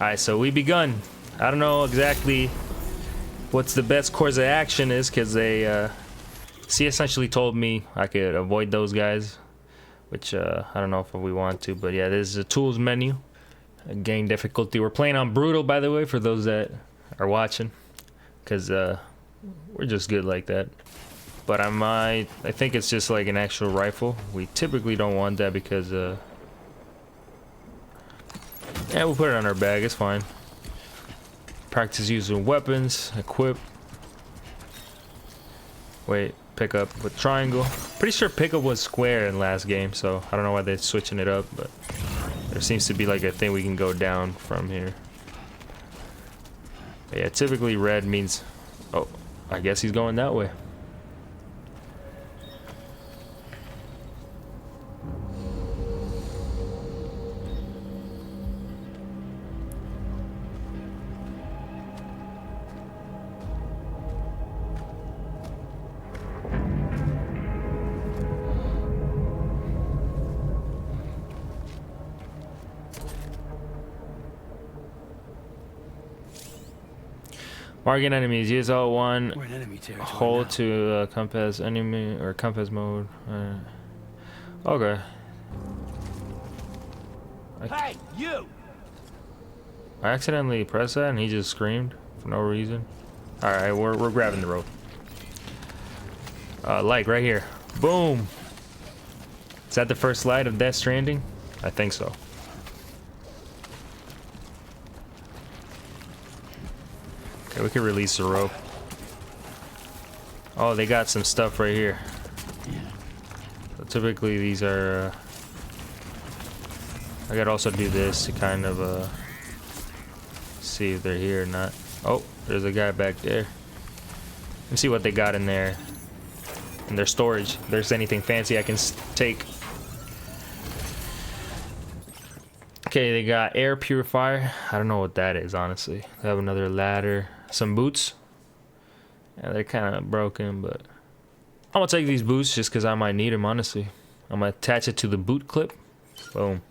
Alright, so we begun. I don't know exactly what's the best course of action is, because they she essentially told me I could avoid those guys, which I don't know if we want to, but yeah, there's a tools menu. Game difficulty. We're playing on brutal, by the way, for those that are watching, because we're just good like that. But I think it's just like an actual rifle. We typically don't want that because yeah, we'll put it on our bag, it's fine. Practice using weapons, equip. Wait, pick up with triangle. Pretty sure pickup was square in last game, so I don't know why they're switching it up, but there seems to be like a thing we can go down from here. But yeah, typically red means, oh, I guess he's going that way. Marking enemies. Use L1. We're in enemy territory Hold now. to compass enemy or compass mode. Okay. Hey, you! I accidentally pressed that and he just screamed for no reason. All right, we're grabbing the rope. Like right here. Boom. Is that the first light of Death Stranding? I think so. Okay, we can release the rope. Oh, they got some stuff right here. So typically these are I gotta also do this to kind of see if they're here or not. Oh, there's a guy back there. Let's see what they got in there. In their storage. If there's anything fancy I can take. Okay, they got air purifier. I don't know what that is, honestly. They have another ladder. Some boots. Yeah, they're kind of broken, but I'm gonna take these boots just because I might need them, honestly. I'm gonna attach it to the boot clip. Boom.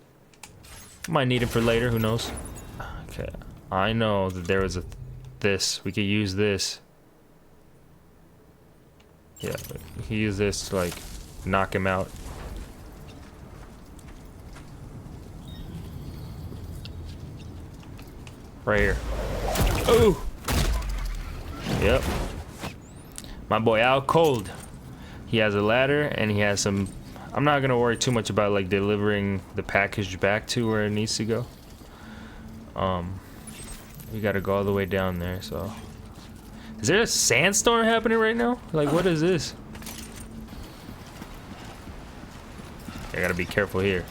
Might need them for later, who knows? Okay, I know that there was this. We could use this. Yeah, we can use this to like knock him out. Right here. Ooh. Yep. My boy out cold. He has a ladder and he has some. I'm not gonna worry too much about like delivering the package back to where it needs to go. We gotta go all the way down there, so. Is there a sandstorm happening right now? Like, what is this? I gotta be careful here.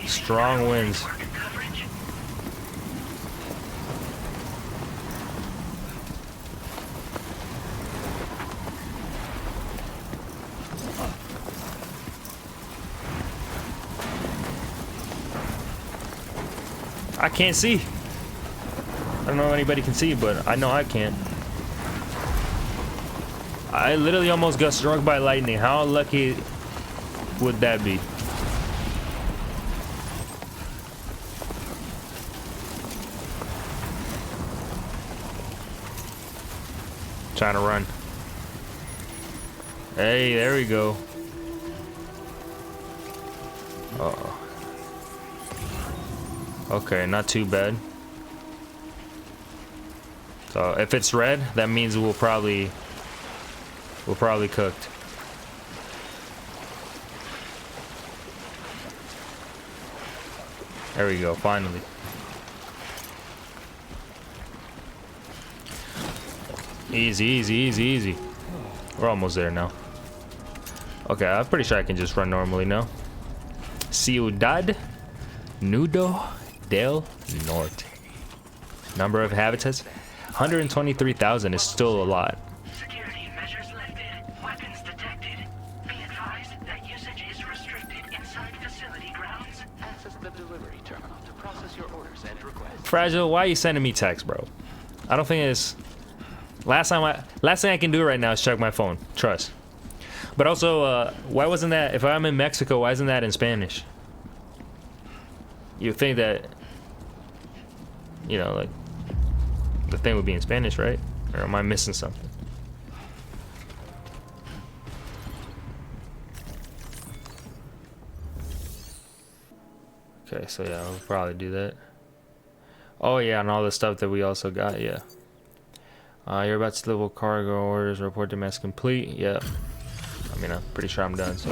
Strong winds. I can't see. I don't know if anybody can see, but I know I can't. I literally almost got struck by lightning. How lucky would that be? Trying to run. Hey, there we go. Uh-oh. Okay, not too bad. So if it's red, that means we're probably cooked. There we go, finally. Easy, easy, easy, easy. We're almost there now. Okay, I'm pretty sure I can just run normally now. Ciudad Nudo del Norte. Number of habitats? 123,000 is still a lot. Security measures lifted. Weapons detected. Be advised that usage is restricted inside facility grounds. Access the delivery terminal to process your orders and requests. Fragile, why are you sending me text, bro? I don't think it's Last thing I can do right now is check my phone. Trust. But also, why wasn't that? If I'm in Mexico, why isn't that in Spanish? You'd think that, you know, like the thing would be in Spanish, right? Or am I missing something? Okay, so yeah, I'll probably do that. Oh yeah, and all the stuff that we also got, yeah. You're about to deliver cargo orders. Report them as complete. Yep. I mean, I'm pretty sure I'm done, so.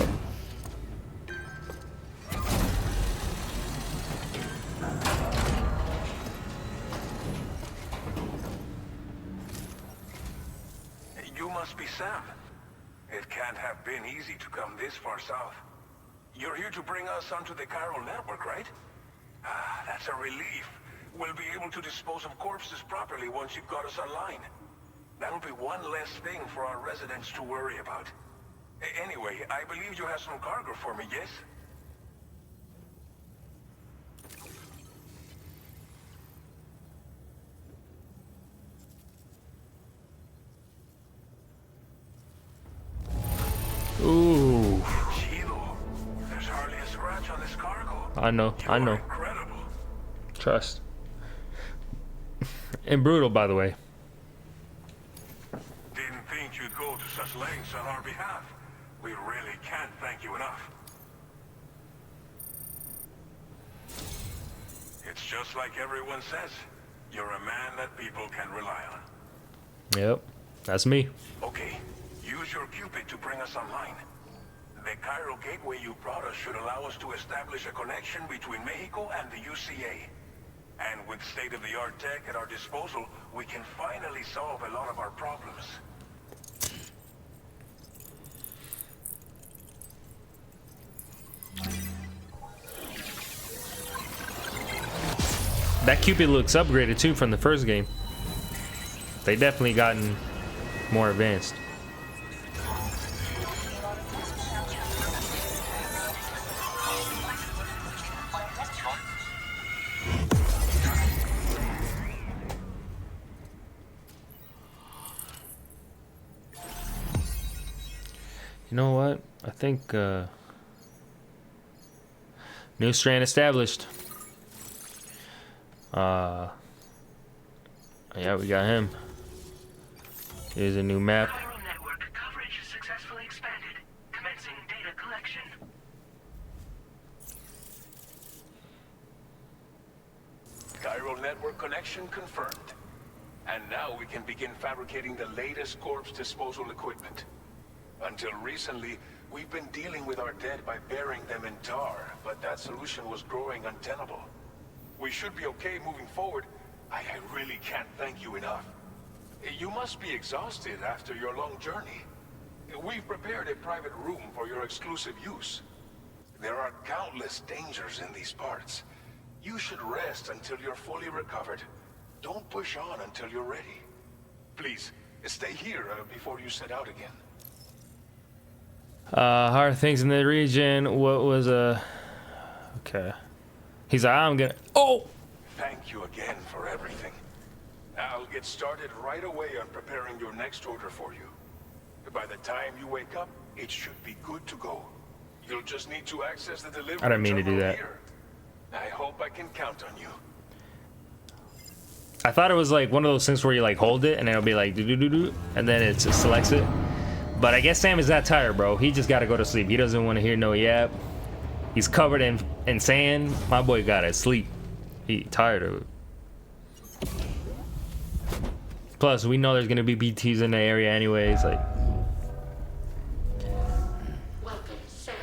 You must be Sam. It can't have been easy to come this far south. You're here to bring us onto the chiral network, right? Ah, that's a relief. We'll be able to dispose of corpses properly once you've got us online. That'll be one less thing for our residents to worry about. Anyway, I believe you have some cargo for me, yes? Ooh. Kilo, there's hardly a scratch on this cargo. I know. You I know. are incredible. Trust. And brutal, by the way. Didn't think you'd go to such lengths on our behalf. We really can't thank you enough. It's just like everyone says. You're a man that people can rely on. Yep. That's me. Okay, use your Cupid to bring us online. The chiral gateway you brought us should allow us to establish a connection between Mexico and the UCA. And with state-of-the-art tech at our disposal, we can finally solve a lot of our problems. That Cupid looks upgraded too from the first game. They definitely gotten more advanced. You know what? I think new strand established. Yeah, we got him. Here's a new map. Chiral network coverage successfully expanded. Commencing data collection. Chiral network connection confirmed. And now we can begin fabricating the latest corpse disposal equipment. Until recently, we've been dealing with our dead by burying them in tar, but that solution was growing untenable. We should be okay moving forward. I really can't thank you enough. You must be exhausted after your long journey. We've prepared a private room for your exclusive use. There are countless dangers in these parts. You should rest until you're fully recovered. Don't push on until you're ready. Please, stay here before you set out again. How are things in the region? What was okay. He's like, I'm gonna. Oh! Thank you again for everything. I'll get started right away on preparing your next order for you. By the time you wake up, it should be good to go. You'll just need to access the delivery I didn't mean to do terminal that. here. I hope I can count on you. I thought it was like one of those things where you like hold it and it'll be like do do do do, and then it selects it. But I guess Sam is that tired, bro. He just gotta go to sleep. He doesn't want to hear no yap. He's covered in sand. My boy gotta sleep. He tired of it. Plus, we know there's gonna be BTs in the area anyways. Like, Welcome, Sam.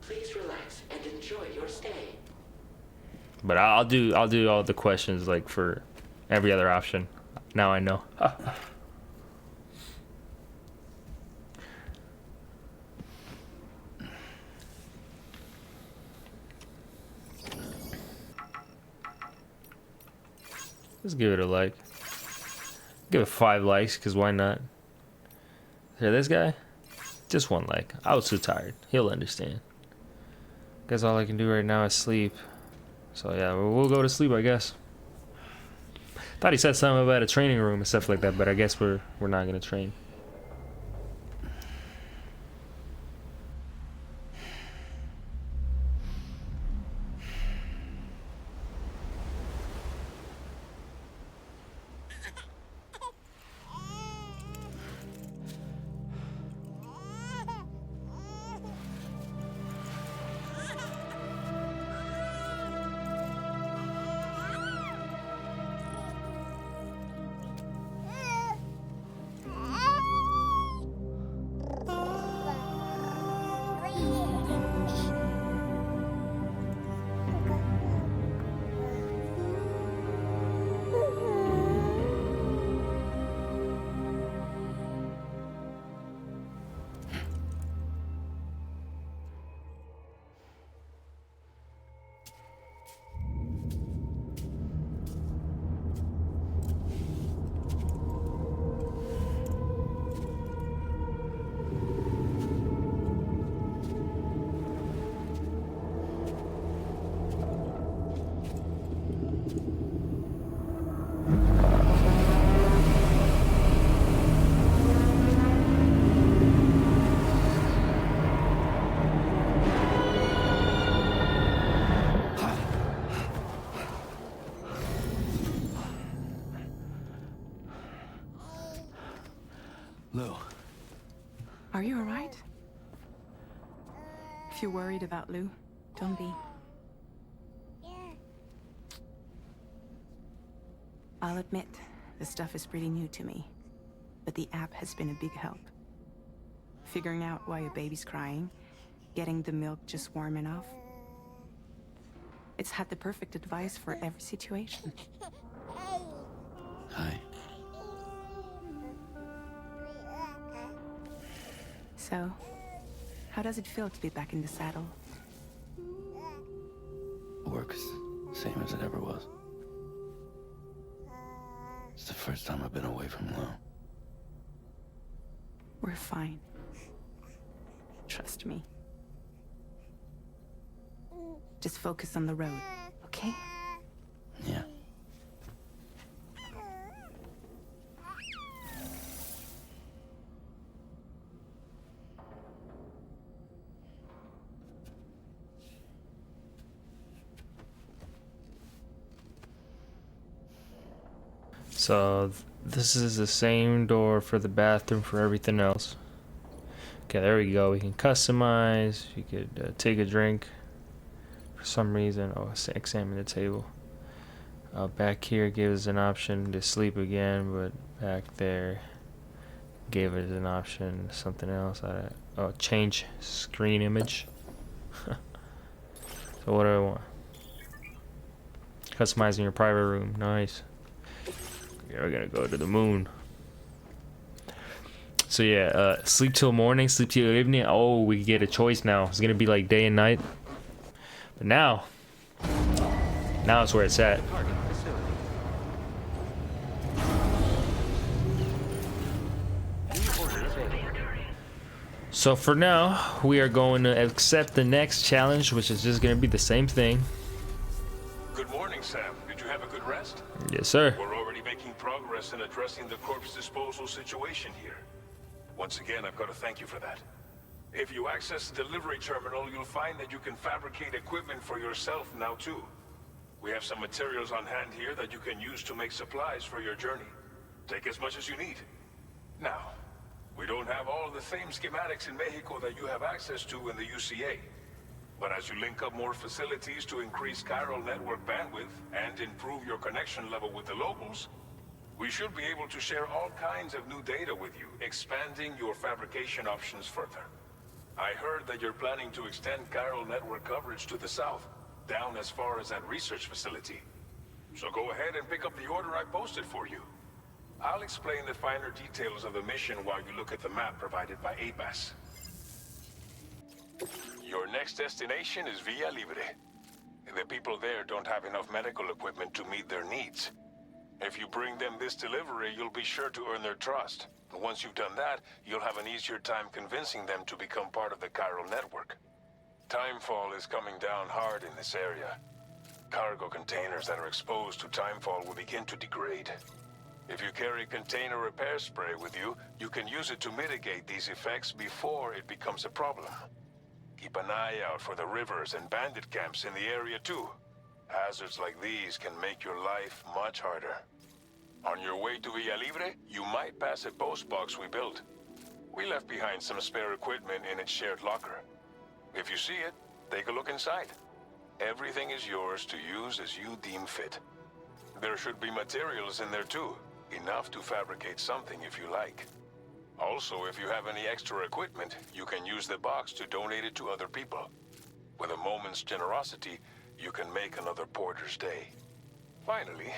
Please relax and enjoy your stay. but I'll do all the questions like for every other option. Now I know. Let's give it a like. Give it 5 likes, because why not? Hear this guy? Just 1 like. I was too tired. He'll understand. Guess all I can do right now is sleep. So yeah, we'll go to sleep, I guess. Thought he said something about a training room and stuff like that, but I guess we're not gonna train. Lou. Are you alright? If you're worried about Lou, don't be. I'll admit, this stuff is pretty new to me, but the app has been a big help. Figuring out why a baby's crying, getting the milk just warm enough. It's had the perfect advice for every situation. Hi. So, how does it feel to be back in the saddle? Works same as it ever was. It's the first time I've been away from Lou. We're fine. Trust me. Just focus on the road, okay? Yeah. So this is the same door for the bathroom for everything else. Okay, there we go. We can customize. You could take a drink for some reason. Oh, examine the table. Back here gives us an option to sleep again, but back there gave us an option something else. Oh, change screen image. So what do I want? Customizing your private room. Nice. Okay, we're gonna go to the moon. So yeah, sleep till morning, sleep till evening. Oh, we get a choice now. It's gonna be like day and night. But now it's where it's at. So for now, we are going to accept the next challenge, which is just gonna be the same thing. Good morning, Sam. Did you have a good rest? Yes, sir. We're already making progress in addressing the corpse disposal situation here. Once again, I've got to thank you for that. If you access the delivery terminal, you'll find that you can fabricate equipment for yourself now too. We have some materials on hand here that you can use to make supplies for your journey. Take as much as you need. Now, we don't have all the same schematics in Mexico that you have access to in the UCA. But as you link up more facilities to increase chiral network bandwidth and improve your connection level with the locals, we should be able to share all kinds of new data with you, expanding your fabrication options further. I heard that you're planning to extend chiral network coverage to the south, down as far as that research facility. So go ahead and pick up the order I posted for you. I'll explain the finer details of the mission while you look at the map provided by ABAS. Your next destination is Villa Libre. The people there don't have enough medical equipment to meet their needs. If you bring them this delivery, you'll be sure to earn their trust. Once you've done that, you'll have an easier time convincing them to become part of the chiral network. Timefall is coming down hard in this area. cargo containers that are exposed to timefall will begin to degrade. If you carry container repair spray with you, you can use it to mitigate these effects before it becomes a problem. Keep an eye out for the rivers and bandit camps in the area too. Hazards like these can make your life much harder. On your way to Villa Libre, you might pass a post box we built. We left behind some spare equipment in its shared locker. If you see it, take a look inside. Everything is yours to use as you deem fit. There should be materials in there too, enough to fabricate something if you like. Also, if you have any extra equipment, you can use the box to donate it to other people. With a moment's generosity, you can make another porter's day. Finally,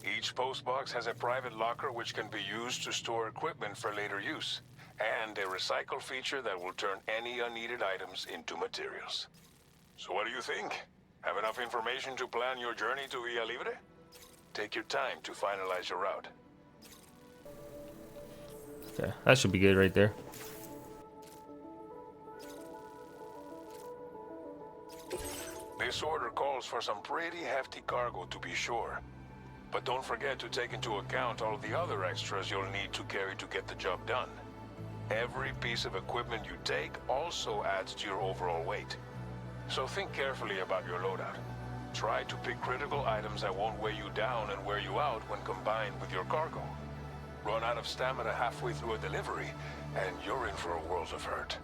each postbox has a private locker which can be used to store equipment for later use, and a recycle feature that will turn any unneeded items into materials. So what do you think? Have enough information to plan your journey to Villa Libre? Take your time to finalize your route. Okay, that should be good right there. This order calls for some pretty hefty cargo to be sure. But don't forget to take into account all the other extras you'll need to carry to get the job done. Every piece of equipment you take also adds to your overall weight. So think carefully about your loadout. Try to pick critical items that won't weigh you down and wear you out when combined with your cargo. Run out of stamina halfway through a delivery, and you're in for a world of hurt.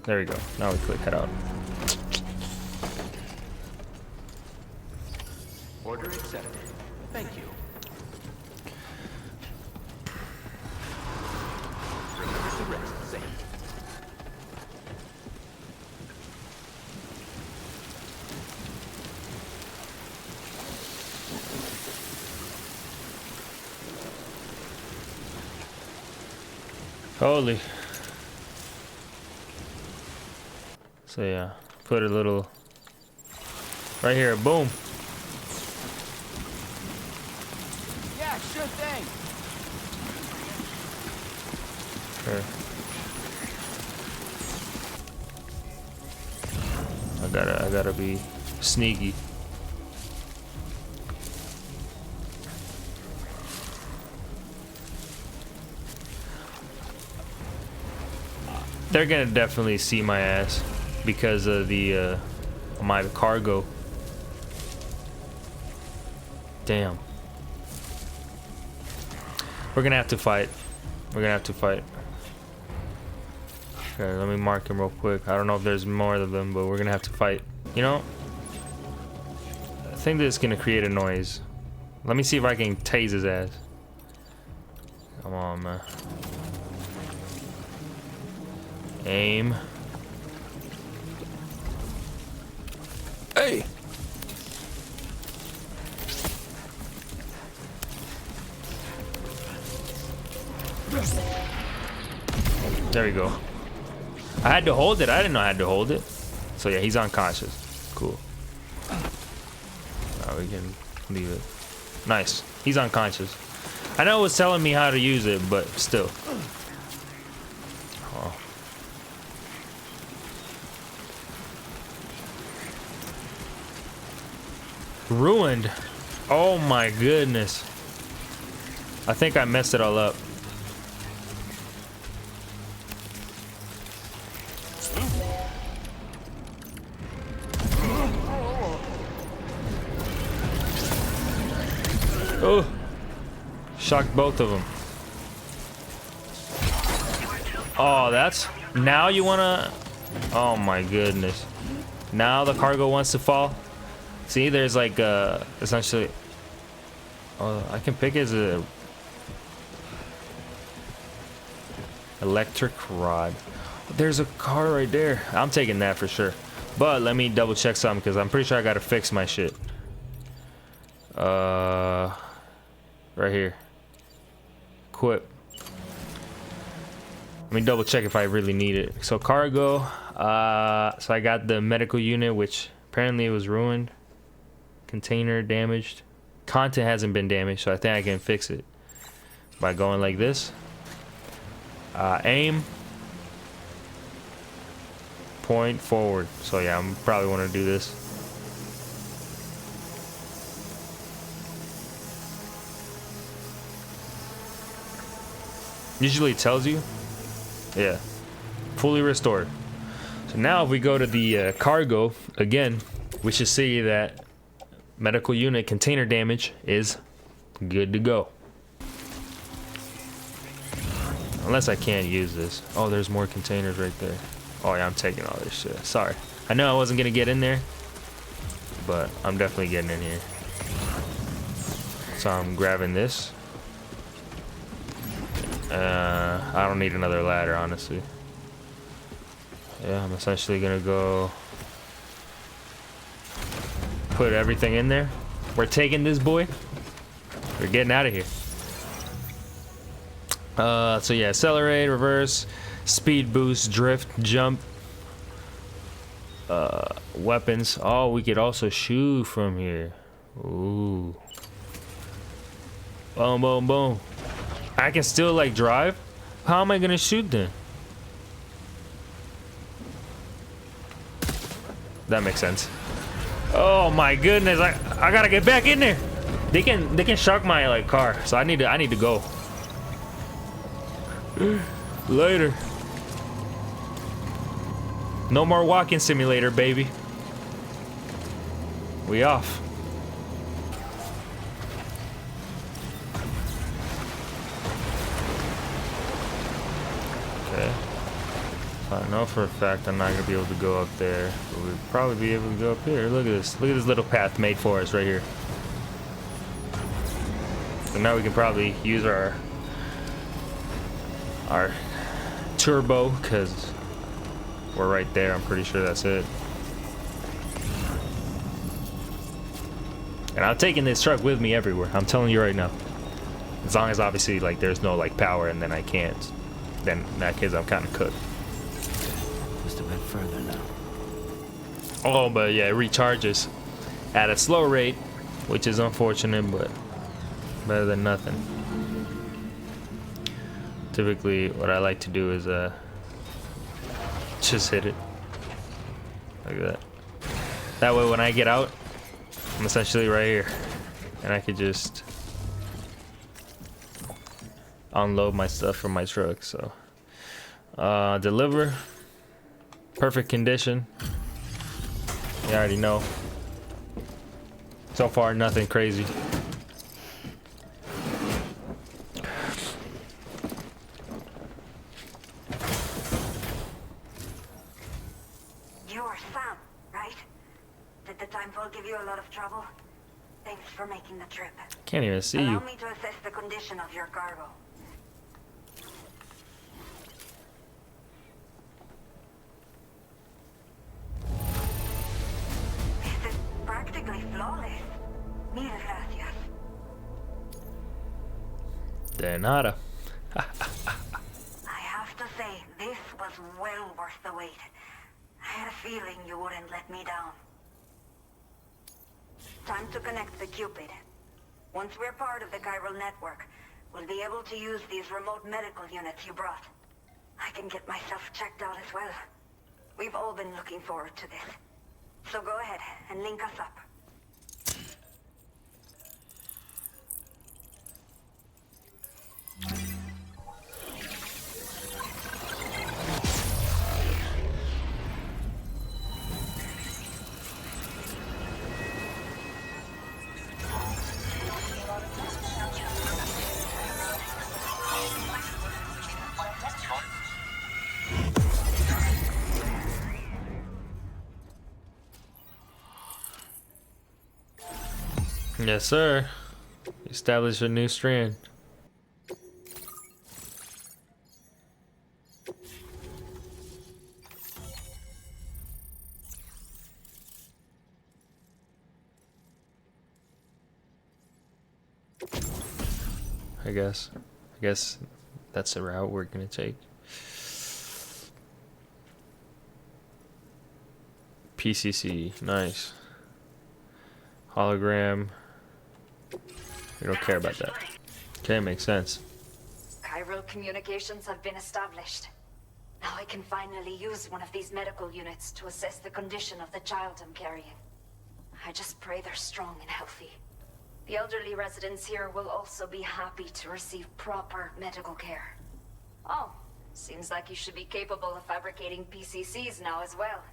There we go. Now we click head out. Order accepted. Thank you. Remember to rest safe. Holy. So yeah, put a little right here, boom. Yeah, sure thing. Sure. I gotta be sneaky. They're gonna definitely see my ass because of the my cargo. Damn. We're gonna have to fight. We're gonna have to fight. Okay, let me mark him real quick. I don't know if there's more of them, but we're gonna have to fight. You know, I think this is gonna create a noise. Let me see if I can tase his ass. Come on, man. Aim. Hey! There we go. I had to hold it. I didn't know I had to hold it. So yeah, he's unconscious. Cool. Now we can leave it. Nice. He's unconscious. I know it was telling me how to use it, but still. Oh. Ruined. Oh my goodness. I think I messed it all up. Oh, shocked both of them. Oh, that's now you wanna. Oh my goodness. Now the cargo wants to fall. See, there's like essentially. Oh, I can pick it as a electric rod. There's a car right there. I'm taking that for sure. But let me double check something because I'm pretty sure I gotta fix my shit. Right here. Equip. Let me double check if I really need it. So cargo. So I got the medical unit, which apparently it was ruined. Container damaged. Content hasn't been damaged, so I think I can fix it by going like this. Aim. Point forward. So yeah, I'm probably want to do this. Usually it tells you. Yeah. Fully restored. So now if we go to the cargo, again, we should see that medical unit container damage is good to go. Unless I can't use this. Oh, there's more containers right there. Oh yeah, I'm taking all this shit. Sorry. I know I wasn't gonna get in there, but I'm definitely getting in here. So I'm grabbing this. I don't need another ladder, honestly. Yeah, I'm essentially gonna go put everything in there. We're taking this boy. We're getting out of here. So yeah, accelerate, reverse, speed boost, drift, jump, weapons. Oh, we could also shoot from here. Ooh. Boom, boom, boom. I can still like drive? How am I gonna shoot then? That makes sense. Oh my goodness, I gotta get back in there. They can shock my like car, so I need to go. Later. No more walking simulator, baby. We off. Okay. I know for a fact I'm not gonna be able to go up there, but we'll probably be able to go up here. Look at this. Look at this little path made for us right here. So now we can probably use our turbo, because we're right there. I'm pretty sure that's it. And I'm taking this truck with me everywhere. I'm telling you right now. As long as obviously like there's no like power and then I can't. Then in that case I'm kind of cooked. Just a bit further now. Oh, but yeah, it recharges at a slow rate, which is unfortunate, but better than nothing. Typically, what I like to do is just hit it like that. That way, when I get out, I'm essentially right here, and I could just unload my stuff from my truck. So, deliver, perfect condition. You already know. So far, nothing crazy. You're Sam, right? Did the time fall give you a lot of trouble? Thanks for making the trip. Can't even see Allow you. me to assess the condition of your cargo. This is practically flawless. Mil gracias. De nada. I have to say, this was well worth the wait. I had a feeling you wouldn't let me down. Time to connect the Cupid. Once we're part of the chiral network, we'll be able to use these remote medical units you brought. I can get myself checked out as well. We've all been looking forward to this. So go ahead and link us up. Yes, sir. Establish a new strand. I guess that's the route we're gonna take. PCC, nice. Hologram. We don't care about that. Okay, makes sense. Chiral communications have been established. Now I can finally use one of these medical units to assess the condition of the child I'm carrying. I just pray they're strong and healthy. The elderly residents here will also be happy to receive proper medical care. Oh, seems like you should be capable of fabricating PCCs now as well.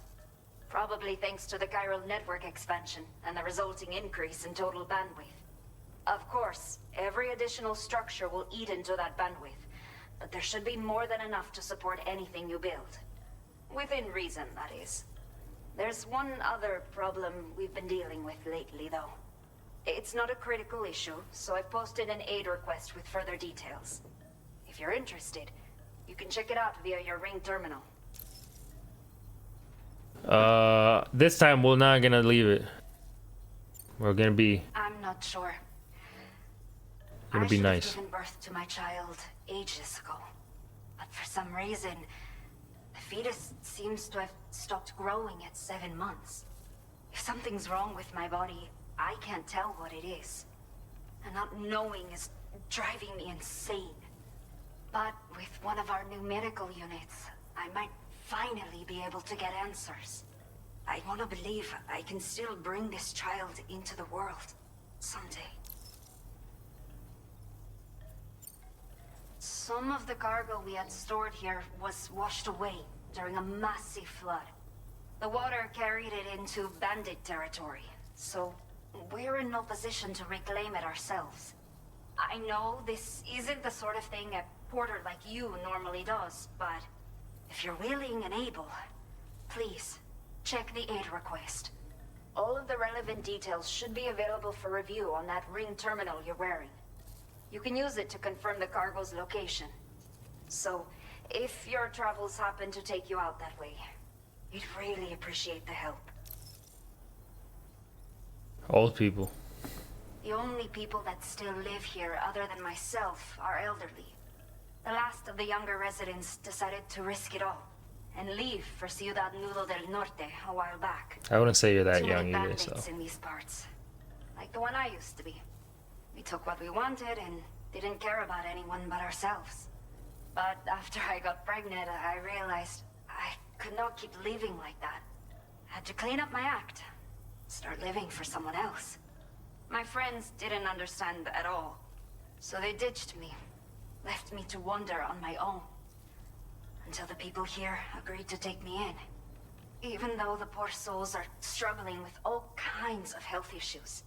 Probably thanks to the chiral network expansion and the resulting increase in total bandwidth. Of course, every additional structure will eat into that bandwidth, but there should be more than enough to support anything you build. Within reason, that is. There's one other problem we've been dealing with lately, though. It's not a critical issue, so I've posted an aid request with further details. If you're interested, you can check it out via your ring terminal. This time we're not gonna leave it. We're gonna be I'm not sure. Gonna be I should nice. have given birth to my child ages ago, but for some reason, the fetus seems to have stopped growing at 7 months. If something's wrong with my body, I can't tell what it is. And not knowing is driving me insane. But with one of our new medical units, I might finally be able to get answers. I want to believe I can still bring this child into the world someday. Some of the cargo we had stored here was washed away during a massive flood. The water carried it into bandit territory, so we're in no position to reclaim it ourselves. I know this isn't the sort of thing a porter like you normally does, but if you're willing and able, please check the aid request. All of the relevant details should be available for review on that ring terminal you're wearing. You can use it to confirm the cargo's location. So, if your travels happen to take you out that way, we'd really appreciate the help. old people. The only people that still live here other than myself are elderly. The last of the younger residents decided to risk it all and leave for Ciudad Nudo del Norte a while back. I wouldn't say you're that Too young many either, so. bandits in these parts. Like the one I used to be. We took what we wanted and didn't care about anyone but ourselves. But after I got pregnant, I realized I could not keep living like that. Had to clean up my act. Start living for someone else. My friends didn't understand at all. So they ditched me. Left me to wander on my own. Until the people here agreed to take me in. Even though the poor souls are struggling with all kinds of health issues.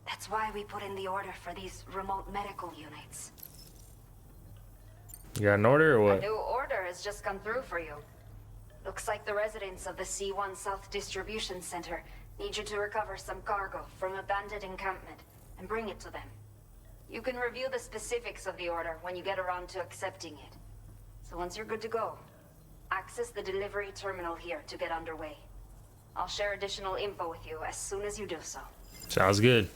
That's why we put in the order for these remote medical units. You got an order or A what? new order has just come through for you. Looks like the residents of the C1 South Distribution Center need you to recover some cargo from a bandit encampment and bring it to them. You can review the specifics of the order when you get around to accepting it. So once you're good to go, access the delivery terminal here to get underway. I'll share additional info with you as soon as you do so. Sounds good.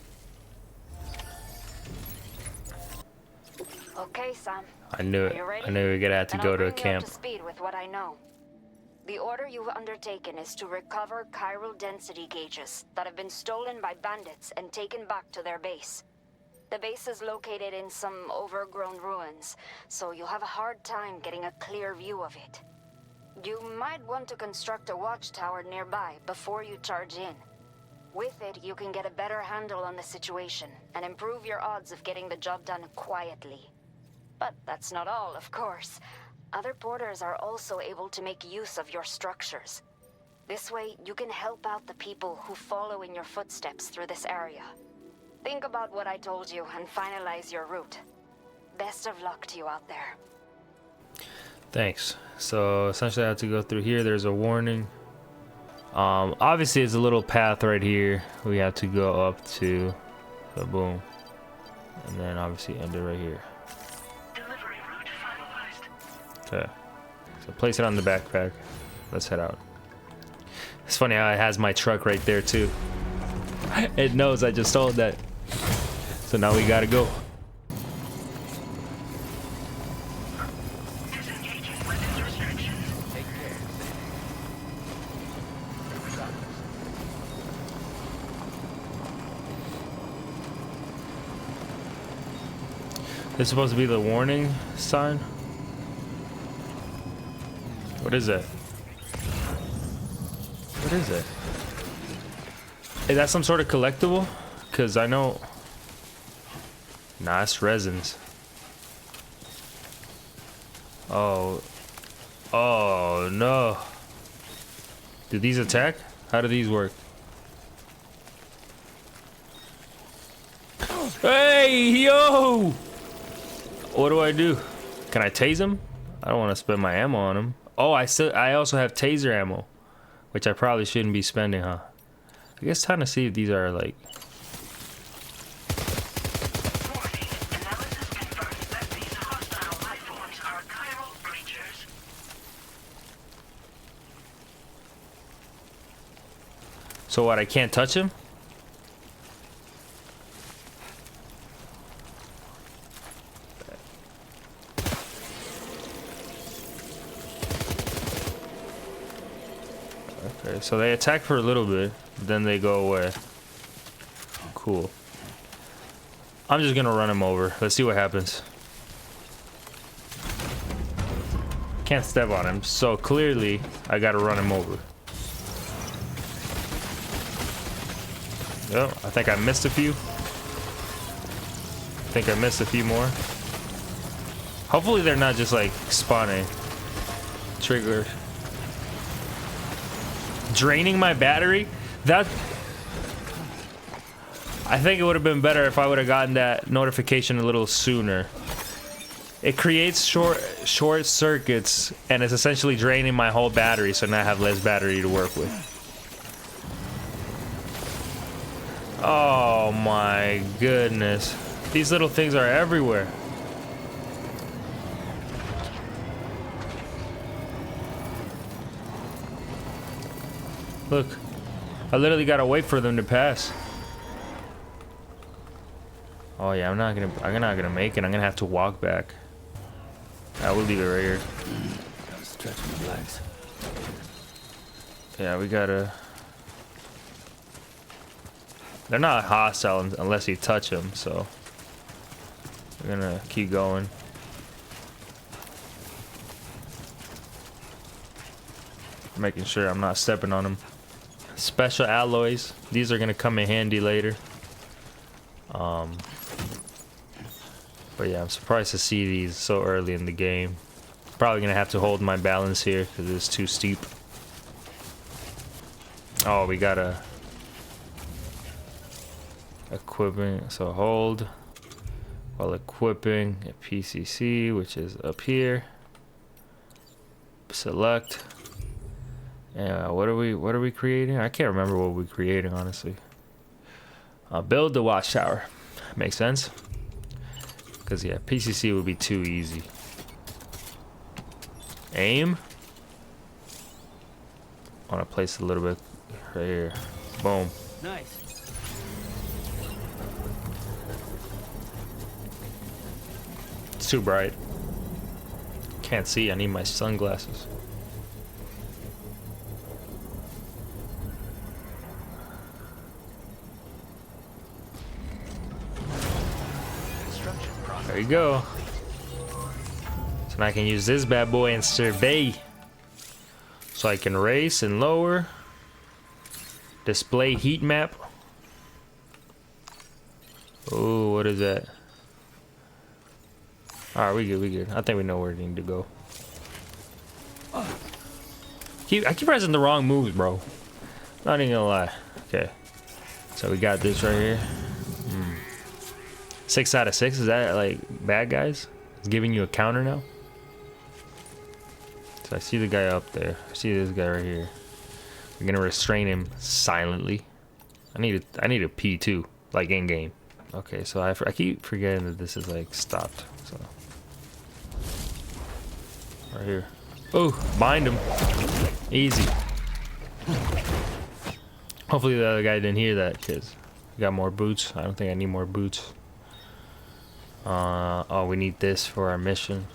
Okay, Sam. I knew it. Are you ready? I knew we were gonna have to Then go I'll to a bring you camp. up to speed with what I know. The order you've undertaken is to recover chiral density gauges that have been stolen by bandits and taken back to their base. The base is located in some overgrown ruins, so you'll have a hard time getting a clear view of it. You might want to construct a watchtower nearby before you charge in. With it, you can get a better handle on the situation and improve your odds of getting the job done quietly. But that's not all, of course. Other porters are also able to make use of your structures. This way, you can help out the people who follow in your footsteps through this area. Think about what I told you and finalize your route. Best of luck to you out there. Thanks. So essentially I have to go through here. There's a warning. Obviously it's a little path right here. We have to go up to the boom. And then obviously end it right here. Delivery route finalized. Okay. So place it on the backpack. Let's head out. It's funny how it has my truck right there too. It knows I just stole that. So now we gotta go. Disengaging weapons restrictions. Take care. This is supposed to be the warning sign. What is that? What is it? Is that some sort of collectible? Because I know... Nah, it's resins. Oh. Oh, no. Do these attack? How do these work? Hey, yo! What do I do? Can I tase him? I don't want to spend my ammo on him. Oh, I also have taser ammo, which I probably shouldn't be spending, huh? I guess time to see if these are like. Warning. Analysis confirms that these hostile life forms are chiral creatures. So what? I can't touch him? Okay, so they attack for a little bit, then they go away. Cool. I'm just gonna run him over. Let's see what happens. Can't step on him, so clearly I gotta run him over. Oh, I think I missed a few. I think I missed a few more. Hopefully they're not just like spawning. Trigger. Draining my battery? That... I think it would have been better if I would have gotten that notification a little sooner. It creates short circuits and it's essentially draining my whole battery, so now I have less battery to work with. Oh my goodness. These little things are everywhere. Look, I literally gotta wait for them to pass. Oh yeah, I'm not gonna make it. I'm gonna have to walk back. I will leave it right here. Stretch my legs. Yeah, we gotta. They're not hostile unless you touch them, so we're gonna keep going. Making sure I'm not stepping on them. Special alloys. These are gonna come in handy later. But yeah, I'm surprised to see these so early in the game. Probably gonna have to hold my balance here because it's too steep. Oh, we gotta equipping. So hold while equipping a PCC, which is up here. Select. And what are we creating? I can't remember what we're creating, honestly. Build the watchtower. Makes sense. Because yeah, PCC would be too easy. Aim. I want to place it a little bit right here. Boom. Nice. It's too bright. Can't see. I need my sunglasses. There you go. So now I can use this bad boy and survey. So I can race and lower. Display heat map. Oh, what is that? Alright, we good. I think we know where we need to go. I keep pressing the wrong moves, bro. Not even gonna lie. Okay. So we got this right here. 6 out of 6, is that like bad guys? It's giving you a counter now? So I see the guy up there. I see this guy right here. We're gonna restrain him silently. I need a P too, like in game. Okay, so I keep forgetting that this is like stopped. So right here. Oh, bind him. Easy. Hopefully the other guy didn't hear that, because we got more boots. I don't think I need more boots. Oh, we need this for our mission.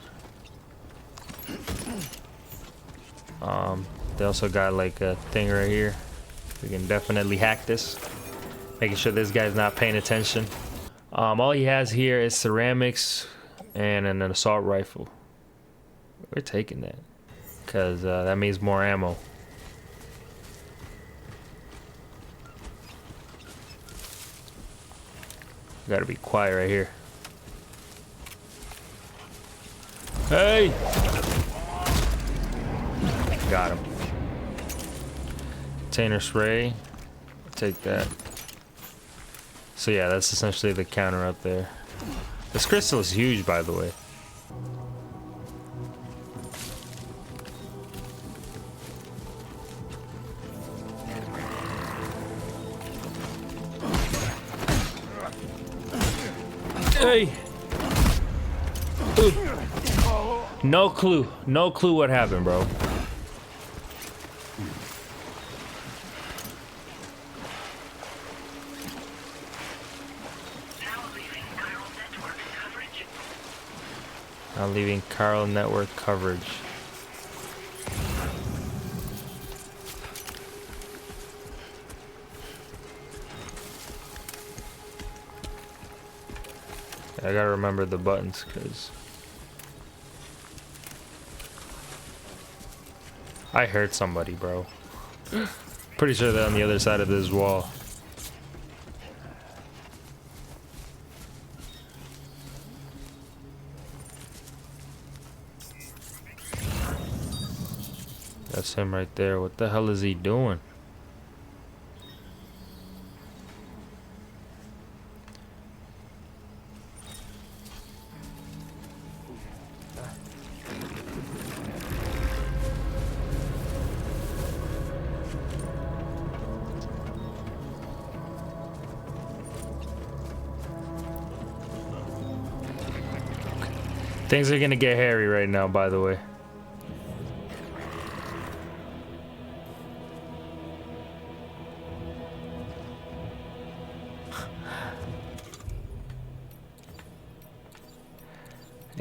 They also got like a thing right here. We can definitely hack this. Making sure this guy's not paying attention. All he has here is ceramics and an assault rifle. We're taking that. Because that means more ammo. Gotta be quiet right here. Hey! got him. Container spray. Take that. So yeah, that's essentially the counter up there. This crystal is huge, by the way. Hey! Ooh. No clue. No clue what happened, bro. Now leaving chiral network coverage. I gotta remember the buttons, cause I heard somebody, bro. Pretty sure they're on the other side of this wall. That's him right there. What the hell is he doing? Things are gonna get hairy right now, by the way.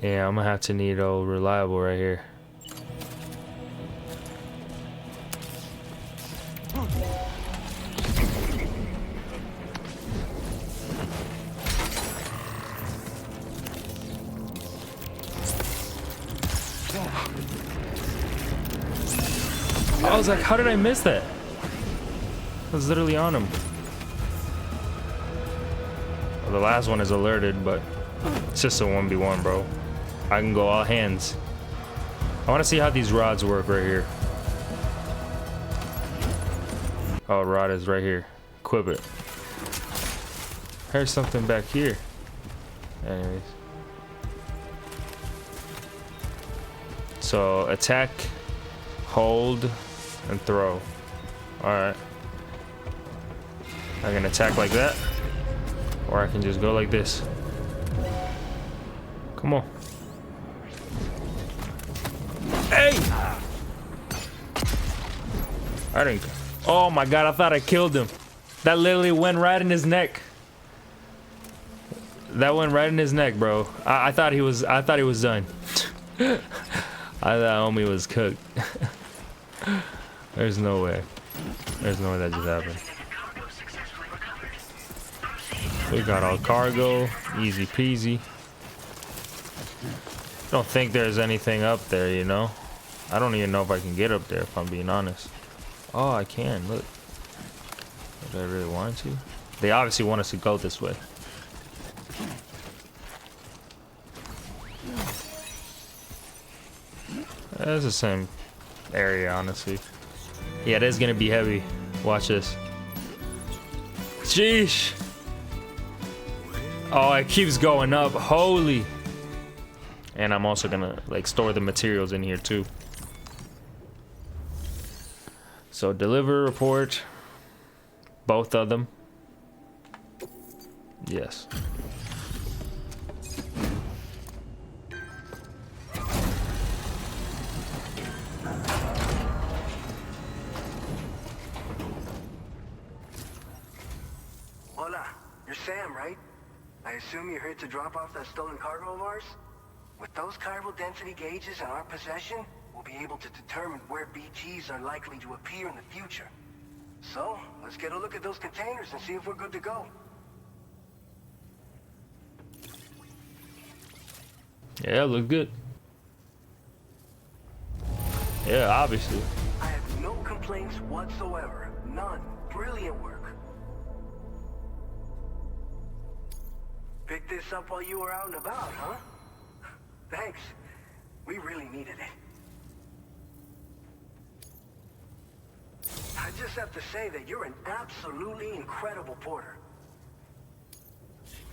Yeah, I'm gonna have to need old reliable right here. I was like, how did I miss that? I was literally on him. Well, the last one is alerted, but it's just a 1v1, bro. I can go all hands. I want to see how these rods work right here. Oh, rod is right here. Equip it. There's something back here. Anyways. So, attack, hold, and throw. Alright. I can attack like that. Or I can just go like this. Come on. Hey! I didn't. Oh my god, I thought I killed him. That literally went right in his neck. That went right in his neck, bro. I thought he was done. I thought homie was cooked. There's no way. There's no way that just happened. We got all cargo, easy peasy. I don't think there's anything up there, you know? I don't even know if I can get up there, if I'm being honest. Oh, I can, look. Do I really want to? They obviously want us to go this way. It's the same area, honestly. Yeah, it is gonna be heavy. Watch this. Sheesh. Oh, it keeps going up. Holy. And I'm also gonna like store the materials in here too. So deliver report. Both of them. Yes. Hola, you're Sam, right? I assume you're here to drop off that stolen cargo of ours? With those chiral density gauges in our possession, we'll be able to determine where BTs are likely to appear in the future. So, let's get a look at those containers and see if we're good to go. Yeah, look good. Yeah, obviously. I have no complaints whatsoever. None. Brilliant work. Picked this up while you were out and about, huh? Thanks. We really needed it. have to say that you're an absolutely incredible porter.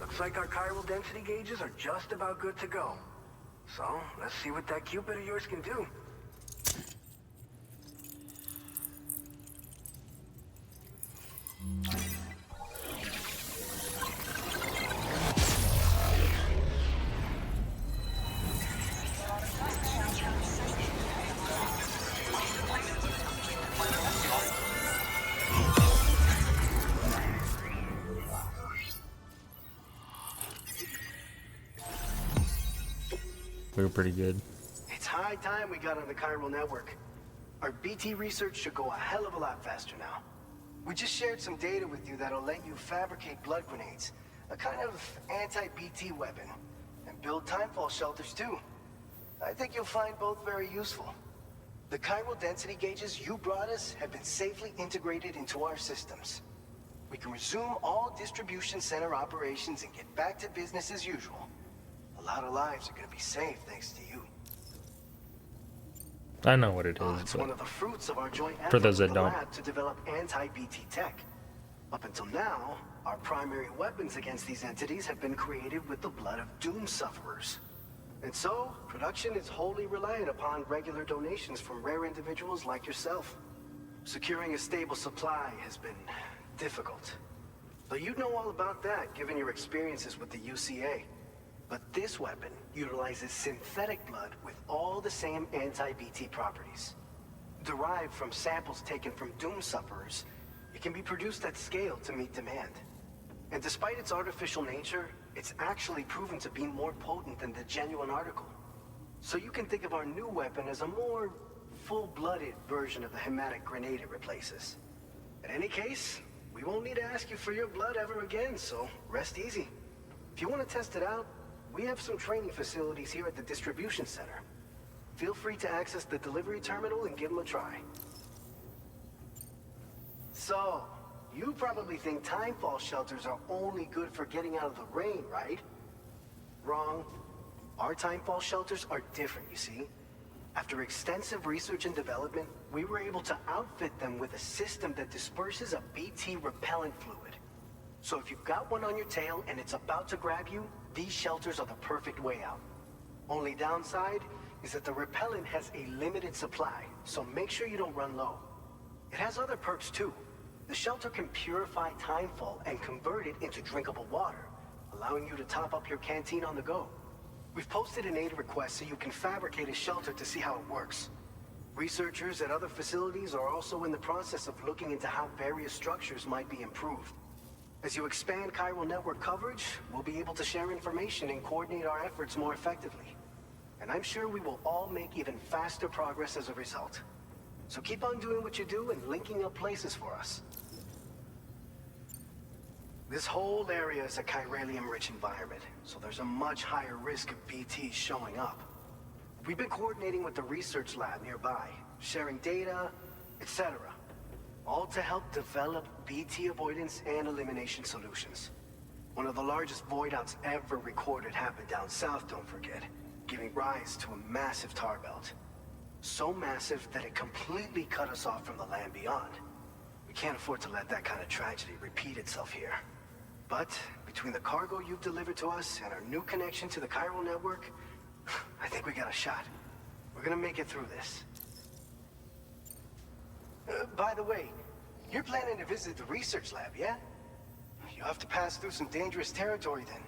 Looks like our chiral density gauges are just about good to go. So, let's see what that Cupid of yours can do. We were pretty good. It's high time we got on the chiral network. Our BT research should go a hell of a lot faster now. We just shared some data with you that'll let you fabricate blood grenades, a kind of anti-BT weapon, and build timefall shelters too. I think you'll find both very useful. The chiral density gauges you brought us have been safely integrated into our systems. We can resume all distribution center operations and get back to business as usual. A lot of lives are going to be saved thanks to you. I know what it is. It's one of the fruits of our joint effort For those with that the don't. lab to develop anti-BT tech. Up until now, our primary weapons against these entities have been created with the blood of doom sufferers. And so, production is wholly reliant upon regular donations from rare individuals like yourself. Securing a stable supply has been difficult. Though you'd know all about that, given your experiences with the UCA. But this weapon utilizes synthetic blood with all the same anti-BT properties. Derived from samples taken from doom sufferers, it can be produced at scale to meet demand. And despite its artificial nature, it's actually proven to be more potent than the genuine article. So you can think of our new weapon as a more full-blooded version of the hematic grenade it replaces. In any case, we won't need to ask you for your blood ever again, so rest easy. If you want to test it out, we have some training facilities here at the distribution center. Feel free to access the delivery terminal and give them a try. So, you probably think timefall shelters are only good for getting out of the rain, right? Wrong. Our timefall shelters are different, you see. After extensive research and development, we were able to outfit them with a system that disperses a BT repellent fluid. So if you've got one on your tail and it's about to grab you, these shelters are the perfect way out. Only downside is that the repellent has a limited supply, so make sure you don't run low. It has other perks too. The shelter can purify timefall and convert it into drinkable water, allowing you to top up your canteen on the go. We've posted an aid request so you can fabricate a shelter to see how it works. Researchers at other facilities are also in the process of looking into how various structures might be improved. As you expand chiral network coverage, we'll be able to share information and coordinate our efforts more effectively. And I'm sure we will all make even faster progress as a result. So keep on doing what you do and linking up places for us. This whole area is a chiralium-rich environment, so there's a much higher risk of BTs showing up. We've been coordinating with the research lab nearby, sharing data, etc. All to help develop BT avoidance and elimination solutions. One of the largest void outs ever recorded happened down south, don't forget, giving rise to a massive tar belt. So massive that it completely cut us off from the land beyond. We can't afford to let that kind of tragedy repeat itself here. But between the cargo you've delivered to us and our new connection to the chiral network, I think we got a shot. We're gonna make it through this. By the way, you're planning to visit the research lab, yeah? You'll have to pass through some dangerous territory then.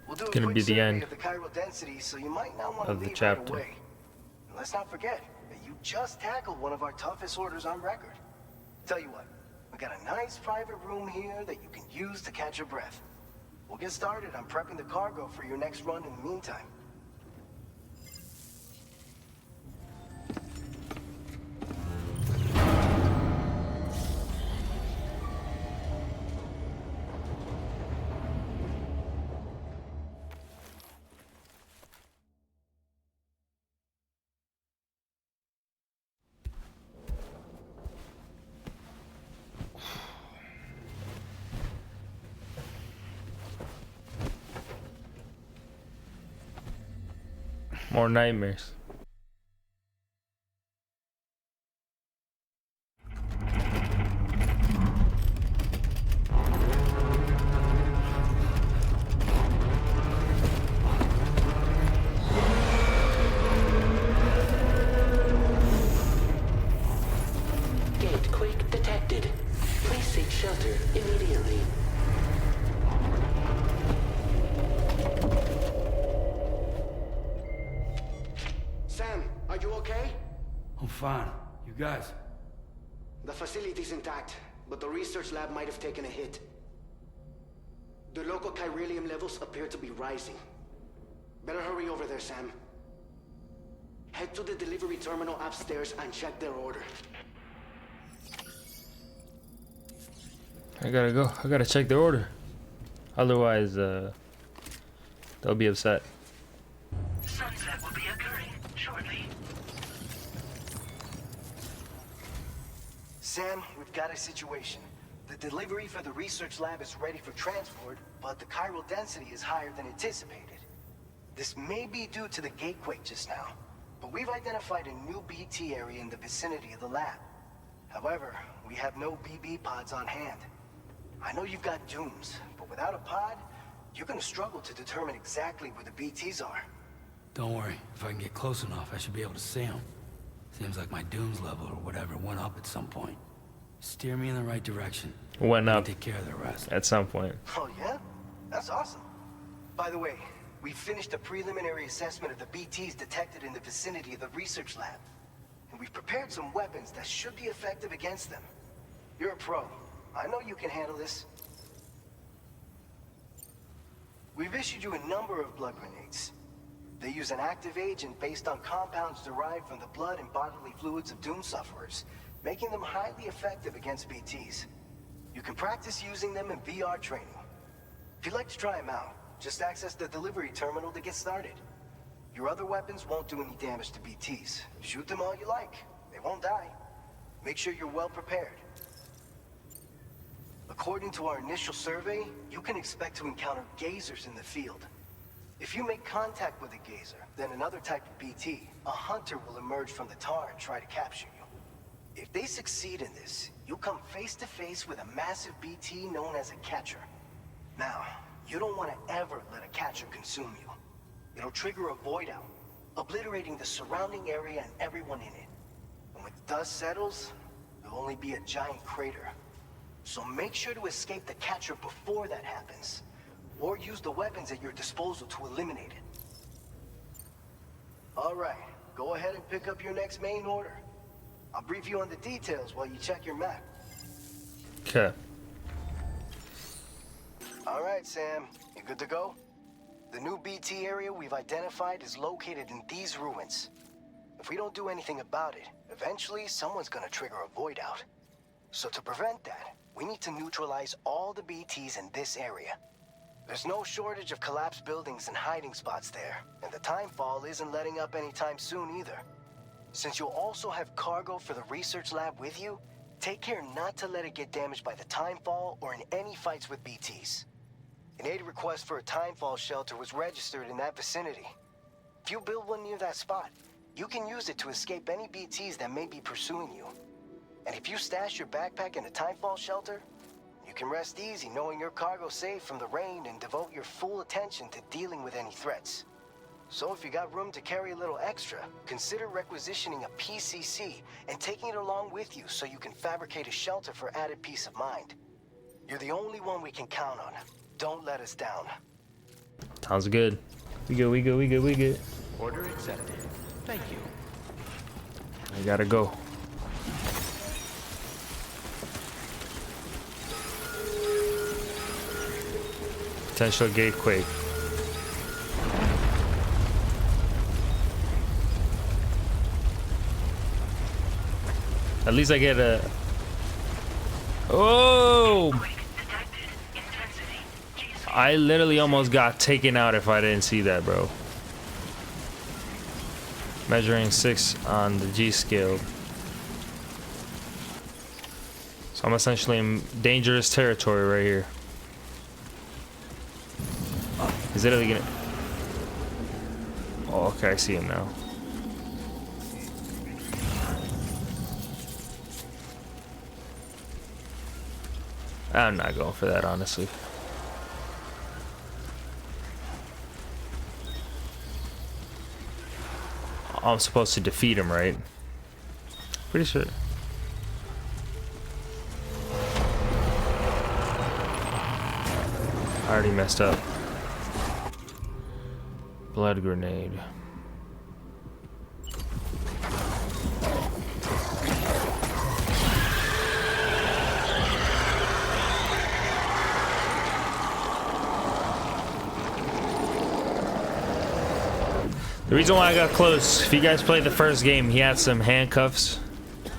We'll do a Gonna quick be the survey end of the chiral density, so you might not want to of the leave chapter. right away. And let's not forget that you just tackled one of our toughest orders on record. Tell you what, we got a nice private room here that you can use to catch your breath. We'll get started on prepping the cargo for your next run in the meantime. More nightmares. Sam, are you okay? I'm fine. You guys? The facility's intact, but the research lab might have taken a hit. The local chiralium levels appear to be rising. Better hurry over there, Sam. Head to the delivery terminal upstairs and check their order. I gotta go. I gotta check their order. Otherwise, they'll be upset. Sunset will be occurring shortly. Sam, we've got a situation. The delivery for the research lab is ready for transport, but the chiral density is higher than anticipated. This may be due to the gatequake just now, but we've identified a new BT area in the vicinity of the lab. However, we have no BB pods on hand. I know you've got dooms, but without a pod, you're gonna struggle to determine exactly where the BTs are. Don't worry. If I can get close enough, I should be able to see them. Seems like my dooms level or whatever went up at some point. Steer me in the right direction. Went up Take care of the rest. at some point. Oh yeah? That's awesome. By the way, we finished a preliminary assessment of the BTs detected in the vicinity of the research lab. And we've prepared some weapons that should be effective against them. You're a pro. I know you can handle this. We've issued you a number of blood grenades. They use an active agent based on compounds derived from the blood and bodily fluids of doom sufferers, making them highly effective against BTs. You can practice using them in VR training. If you'd like to try them out, just access the delivery terminal to get started. Your other weapons won't do any damage to BTs. Shoot them all you like. They won't die. Make sure you're well prepared. According to our initial survey, you can expect to encounter gazers in the field. If you make contact with a gazer, then another type of BT, a hunter will emerge from the tar and try to capture you. If they succeed in this, you'll come face to face with a massive BT known as a catcher. Now, you don't want to ever let a catcher consume you. It'll trigger a void out, obliterating the surrounding area and everyone in it. And when the dust settles, there'll only be a giant crater. So make sure to escape the catcher before that happens, or use the weapons at your disposal to eliminate it. All right, go ahead and pick up your next main order. I'll brief you on the details while you check your map. Okay. All right, Sam, you good to go? The new BT area we've identified is located in these ruins. If we don't do anything about it, eventually someone's gonna trigger a void out. So to prevent that, we need to neutralize all the BTs in this area. There's no shortage of collapsed buildings and hiding spots there, and the timefall isn't letting up anytime soon either. Since you'll also have cargo for the research lab with you, take care not to let it get damaged by the timefall or in any fights with BTs. An aid request for a timefall shelter was registered in that vicinity. If you build one near that spot, you can use it to escape any BTs that may be pursuing you. And if you stash your backpack in a timefall shelter, you can rest easy knowing your cargo's safe from the rain and devote your full attention to dealing with any threats. So if you got room to carry a little extra, consider requisitioning a PCC and taking it along with you so you can fabricate a shelter for added peace of mind. You're the only one we can count on. Don't let us down. Sounds good. We good. Order accepted. Thank you. I gotta go. Potential gatequake. At least I get a... Oh! I literally almost got taken out if I didn't see that, bro. Measuring 6 on the G scale. So I'm essentially in dangerous territory right here. He's literally gonna... Oh, okay, I see him now. I'm not going for that, honestly. I'm supposed to defeat him, right? Pretty sure. I already messed up. Blood grenade. The reason why I got close, if you guys played the first game, he had some handcuffs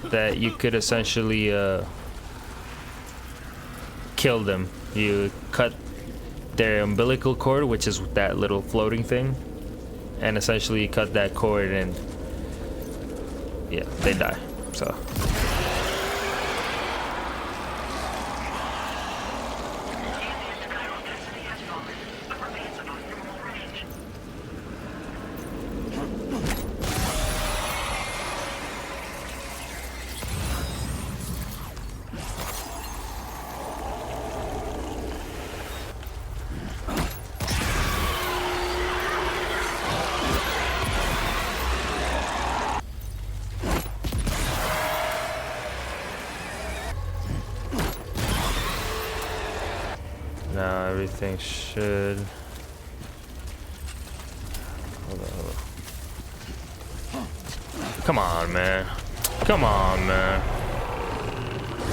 that you could essentially kill them. You cut their umbilical cord, which is that little floating thing, and essentially you cut that cord and yeah, they die. So now everything should. Hold on. Come on, man. Come on, man.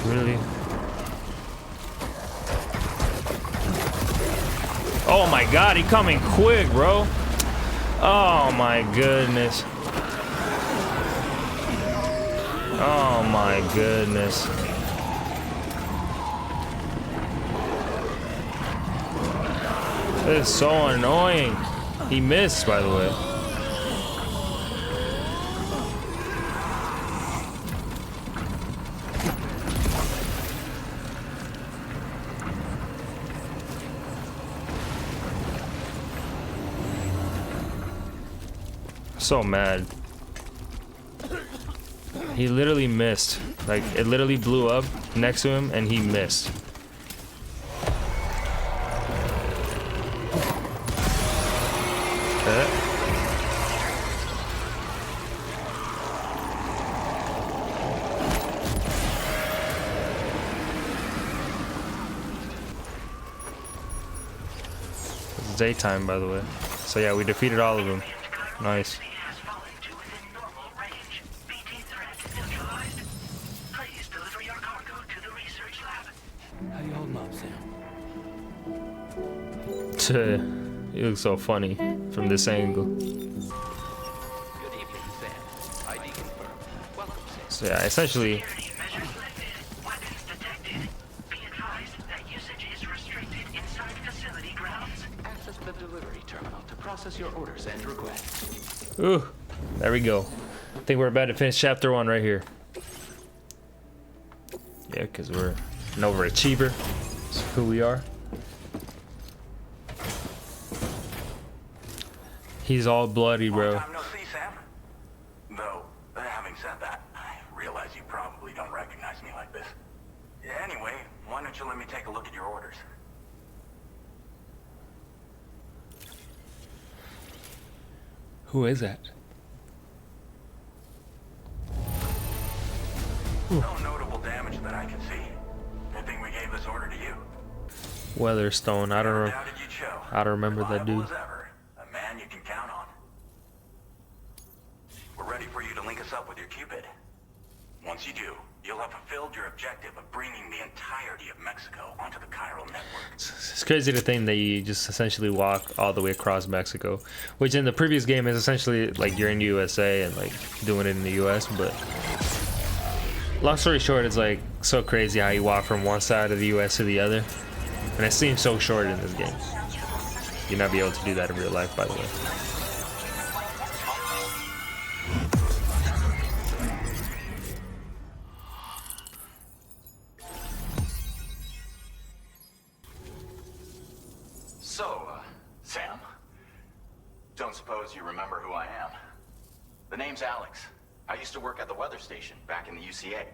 Really? Oh my god, he coming quick, bro. Oh my goodness. Oh my goodness. This is so annoying. He missed, by the way. So mad. He literally missed. Like, it literally blew up next to him and he missed. Okay. It's daytime, by the way. So yeah, we defeated all of them. Nice. How you holding up, Sam? You look so funny from this angle. Good evening, Sam. ID confirmed. Welcome, Sam. So yeah, essentially. Access the delivery terminal to process your orders and requests. Ooh, there we go. I think we're about to finish chapter 1 right here. Yeah, because we're an overachiever. That's who we are. He's all bloody, bro. Long time no see, Sam. Though, having said that, I realize you probably don't recognize me like this. Anyway, why don't you let me take a look at your orders? Who is that? No notable damage that I can see. Good thing we gave this order to you. Weatherstone. I don't know. Doubted you'd show. I don't remember that Reliable dude. as ever. A man you can count on. We're ready for you to link us up with your Cupid. Once you do, you'll have fulfilled your objective of bringing the entirety of Mexico onto the chiral network. It's crazy to think that you just essentially walk all the way across Mexico, which in the previous game is essentially like you're in the USA and like doing it in the US. But long story short, it's like so crazy how you walk from one side of the US to the other, and it seems so short in this game. You'll not be able to do that in real life, by the way. So, Sam, don't suppose you remember who I am? The name's Alex. I used to work at the weather station back in the UCA.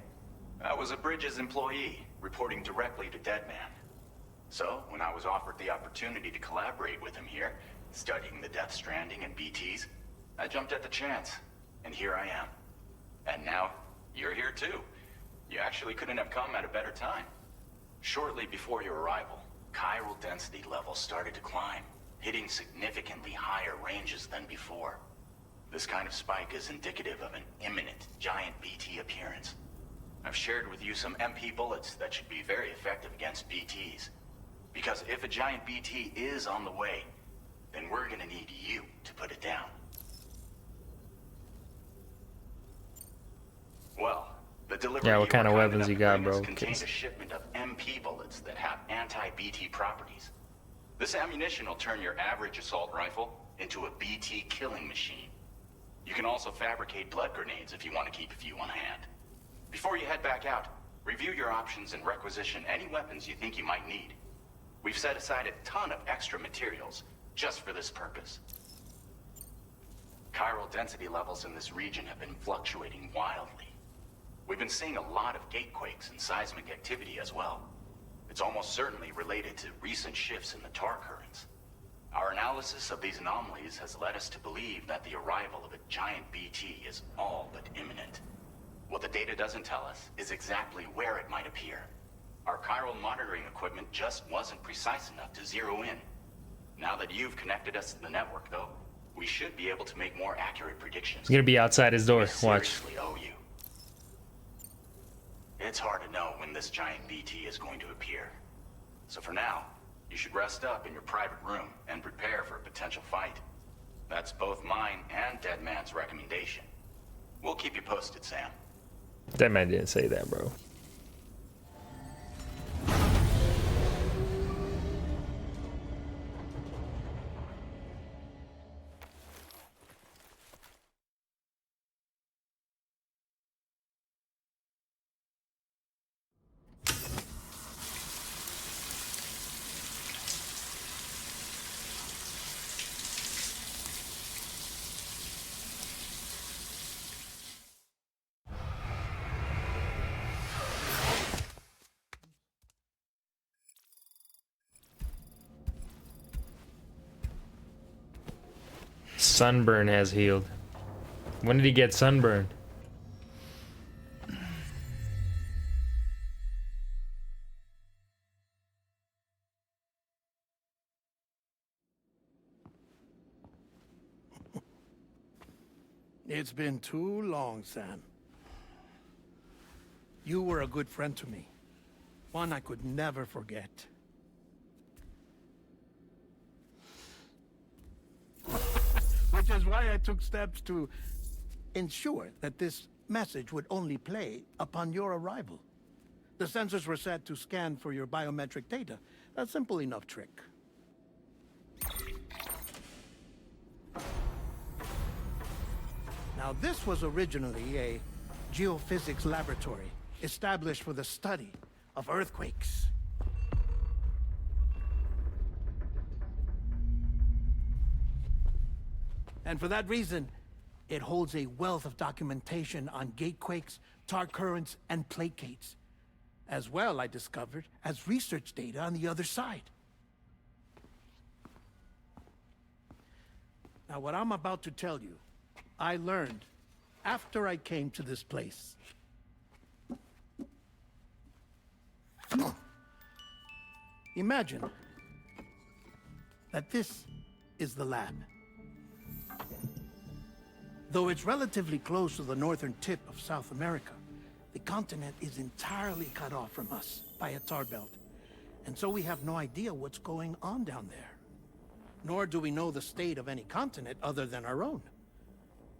I was a Bridges employee, reporting directly to Deadman. So, when I was offered the opportunity to collaborate with him here, studying the Death Stranding and BTs, I jumped at the chance, and here I am. And now, you're here too. You actually couldn't have come at a better time. Shortly before your arrival, chiral density levels started to climb, hitting significantly higher ranges than before. This kind of spike is indicative of an imminent giant BT appearance. I've shared with you some MP bullets that should be very effective against BTs. Because if a giant BT is on the way, then we're gonna need you to put it down. Well, the delivery Yeah, what kind of weapons you got, bro? Contained a shipment of MP bullets that have anti-BT properties. This ammunition will turn your average assault rifle into a BT killing machine. You can also fabricate blood grenades if you want to keep a few on hand. Before you head back out, review your options and requisition any weapons you think you might need. We've set aside a ton of extra materials just for this purpose. Chiral density levels in this region have been fluctuating wildly. We've been seeing a lot of gatequakes and seismic activity as well. It's almost certainly related to recent shifts in the tar currents. Our analysis of these anomalies has led us to believe that the arrival of a giant BT is all but imminent. What the data doesn't tell us is exactly where it might appear. Our chiral monitoring equipment just wasn't precise enough to zero in. Now that you've connected us to the network, though, we should be able to make more accurate predictions. He's gonna be outside his door. We Watch. seriously owe you. It's hard to know when this giant BT is going to appear. So for now, you should rest up in your private room and prepare for a potential fight. That's both mine and Deadman's recommendation. We'll keep you posted, Sam. That man didn't say that, bro. Sunburn has healed. When did he get sunburned? It's been too long, Sam. You were a good friend to me. One I could never forget. Which is why I took steps to ensure that this message would only play upon your arrival. The sensors were set to scan for your biometric data. A simple enough trick. Now, this was originally a geophysics laboratory established for the study of earthquakes. And for that reason, it holds a wealth of documentation on gatequakes, tar currents, and placates. As well, I discovered, as research data on the other side. Now, what I'm about to tell you, I learned after I came to this place. Imagine that this is the lab. Though it's relatively close to the northern tip of South America, the continent is entirely cut off from us by a tar belt. And so we have no idea what's going on down there. Nor do we know the state of any continent other than our own.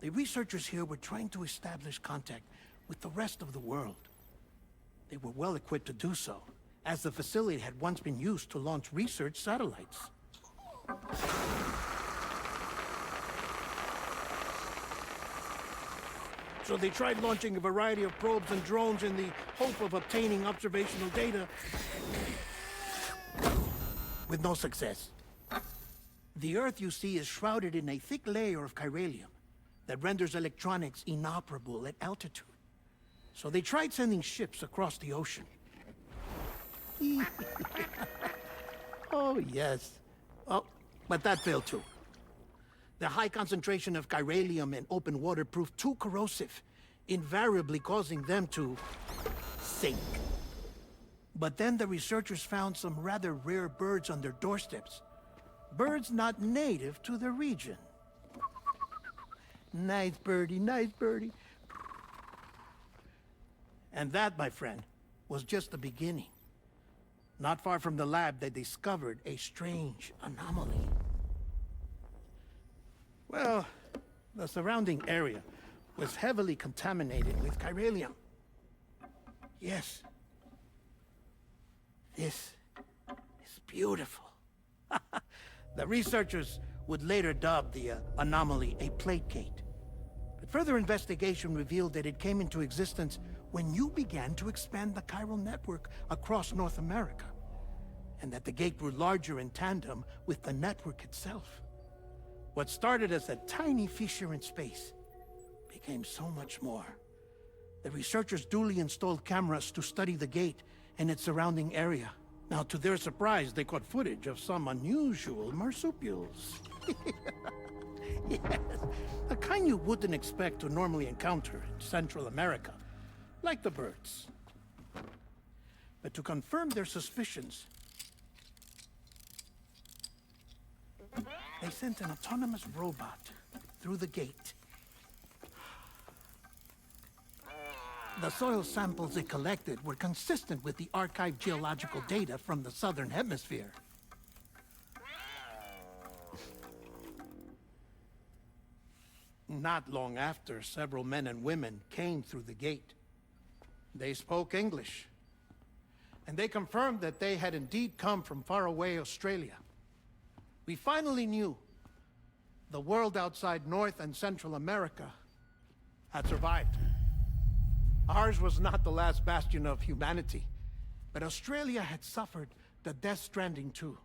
The researchers here were trying to establish contact with the rest of the world. They were well equipped to do so, as the facility had once been used to launch research satellites. So they tried launching a variety of probes and drones in the hope of obtaining observational data, with no success. The Earth, you see, is shrouded in a thick layer of chiralium that renders electronics inoperable at altitude. So they tried sending ships across the ocean. Oh, yes. Oh, but that failed too. The high concentration of chiralium in open water proved too corrosive, invariably causing them to sink. But then the researchers found some rather rare birds on their doorsteps. Birds not native to the region. Nice birdie, nice birdie. And that, my friend, was just the beginning. Not far from the lab, they discovered a strange anomaly. Well, the surrounding area was heavily contaminated with chiralium. Yes. This is beautiful. The researchers would later dub the anomaly a plate gate. But further investigation revealed that it came into existence when you began to expand the chiral network across North America, and that the gate grew larger in tandem with the network itself. What started as a tiny fissure in space became so much more. The researchers duly installed cameras to study the gate and its surrounding area. Now, to their surprise, they caught footage of some unusual marsupials. Yes, a kind you wouldn't expect to normally encounter in Central America, like the birds. But to confirm their suspicions, they sent an autonomous robot through the gate. The soil samples it collected were consistent with the archived geological data from the southern hemisphere. Not long after, several men and women came through the gate. They spoke English, and they confirmed that they had indeed come from faraway Australia. We finally knew the world outside North and Central America had survived. Ours was not the last bastion of humanity, but Australia had suffered the Death Stranding too.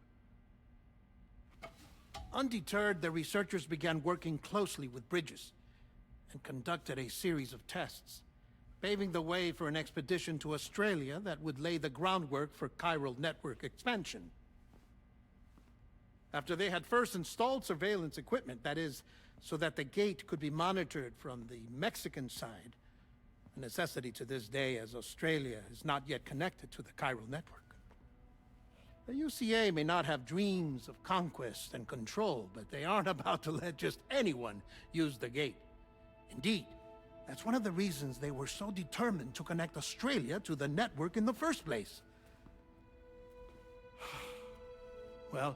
Undeterred, the researchers began working closely with Bridges and conducted a series of tests, paving the way for an expedition to Australia that would lay the groundwork for chiral network expansion. After they had first installed surveillance equipment, that is, so that the gate could be monitored from the Mexican side, a necessity to this day as Australia is not yet connected to the chiral network. The UCA may not have dreams of conquest and control, but they aren't about to let just anyone use the gate. Indeed, that's one of the reasons they were so determined to connect Australia to the network in the first place. Well,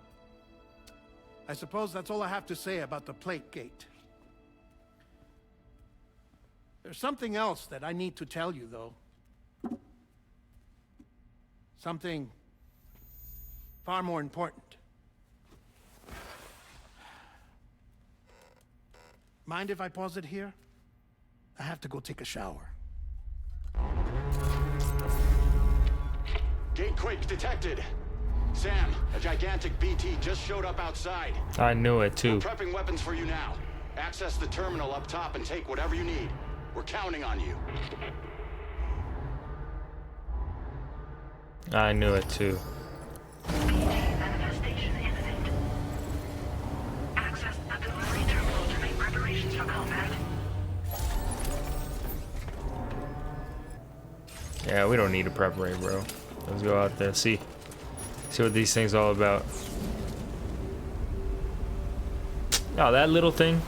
I suppose that's all I have to say about the plate gate. There's something else that I need to tell you, though. Something far more important. Mind if I pause it here? I have to go take a shower. Gatequake detected. Sam, a gigantic BT just showed up outside. I knew it too. We're prepping weapons for you now. Access the terminal up top and take whatever you need. We're counting on you. I knew it too. Manifestation imminent. Access the delivery terminal to make preparations for combat. Yeah, we don't need to preparate, bro. Let's go out there, see what these things all about. Oh, that little thing.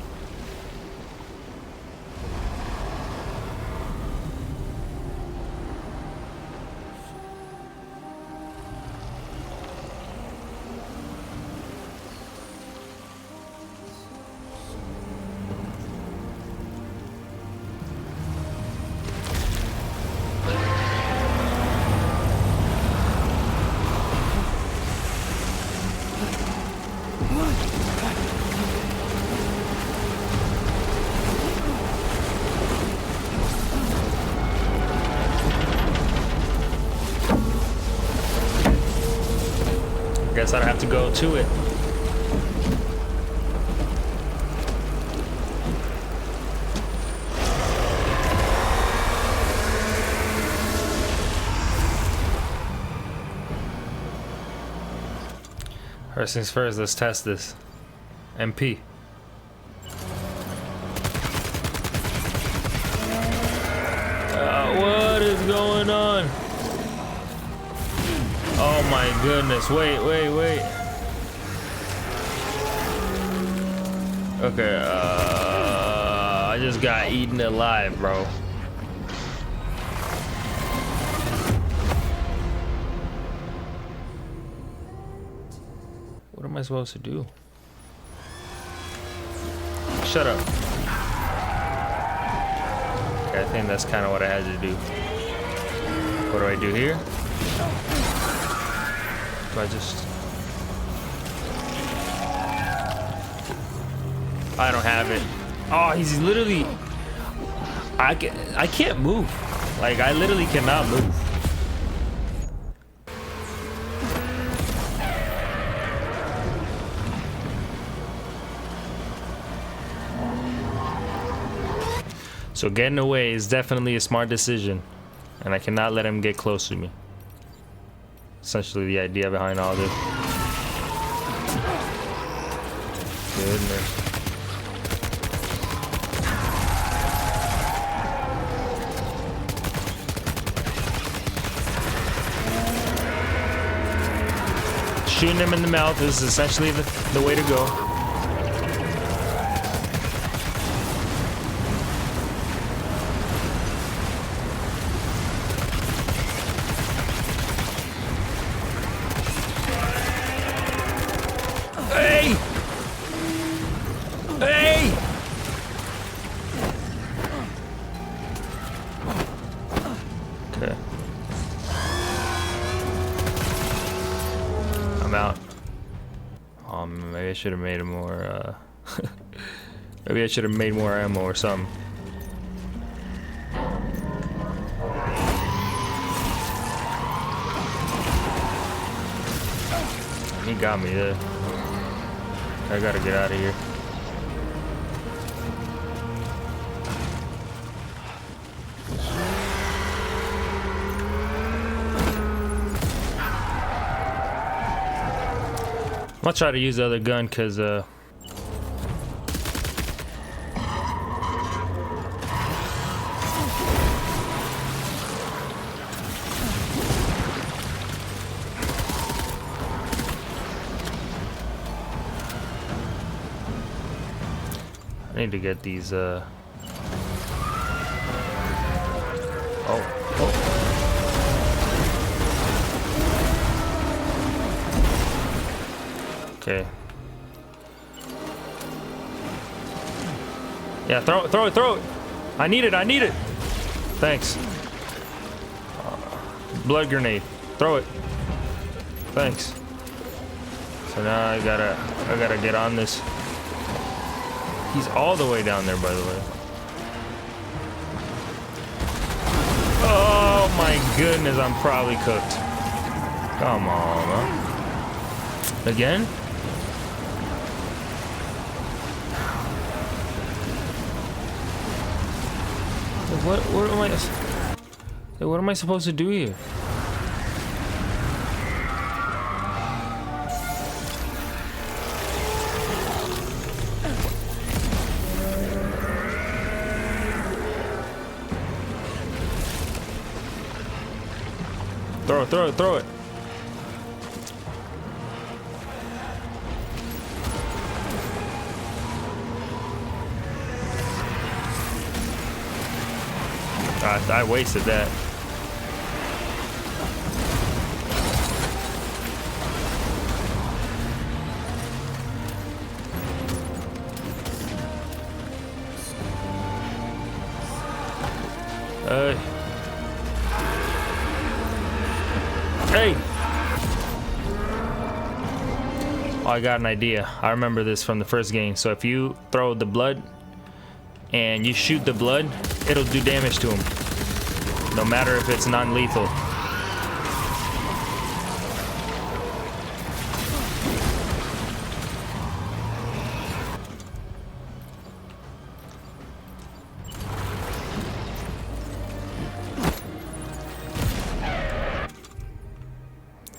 Guess I don't have to go to it. First things first, let's test this. MP. What is going on? Oh my goodness, wait. Okay, I just got eaten alive, bro. What am I supposed to do? Shut up. Okay, I think that's kind of what I had to do. What do I do here? Do I just... I don't have it. Oh, he's literally... I can't move. Like, I literally cannot move. So getting away is definitely a smart decision, and I cannot let him get close to me. Essentially the idea behind all this. Goodness. Shooting him in the mouth is essentially the way to go. Maybe I should have made more, maybe I should have made more ammo or something. He got me there. I gotta get out of here. I'm gonna try to use the other gun because I need to get these oh. Okay. Yeah, throw it. I need it. Thanks. Blood grenade. Throw it. Thanks. So now I gotta get on this. He's all the way down there, by the way. Oh my goodness, I'm probably cooked. Come on, huh? Again? What am I supposed to do here? Throw it. I wasted that. Hey! Oh, I got an idea. I remember this from the first game. So if you throw the blood and you shoot the blood, it'll do damage to him. No matter if it's non-lethal.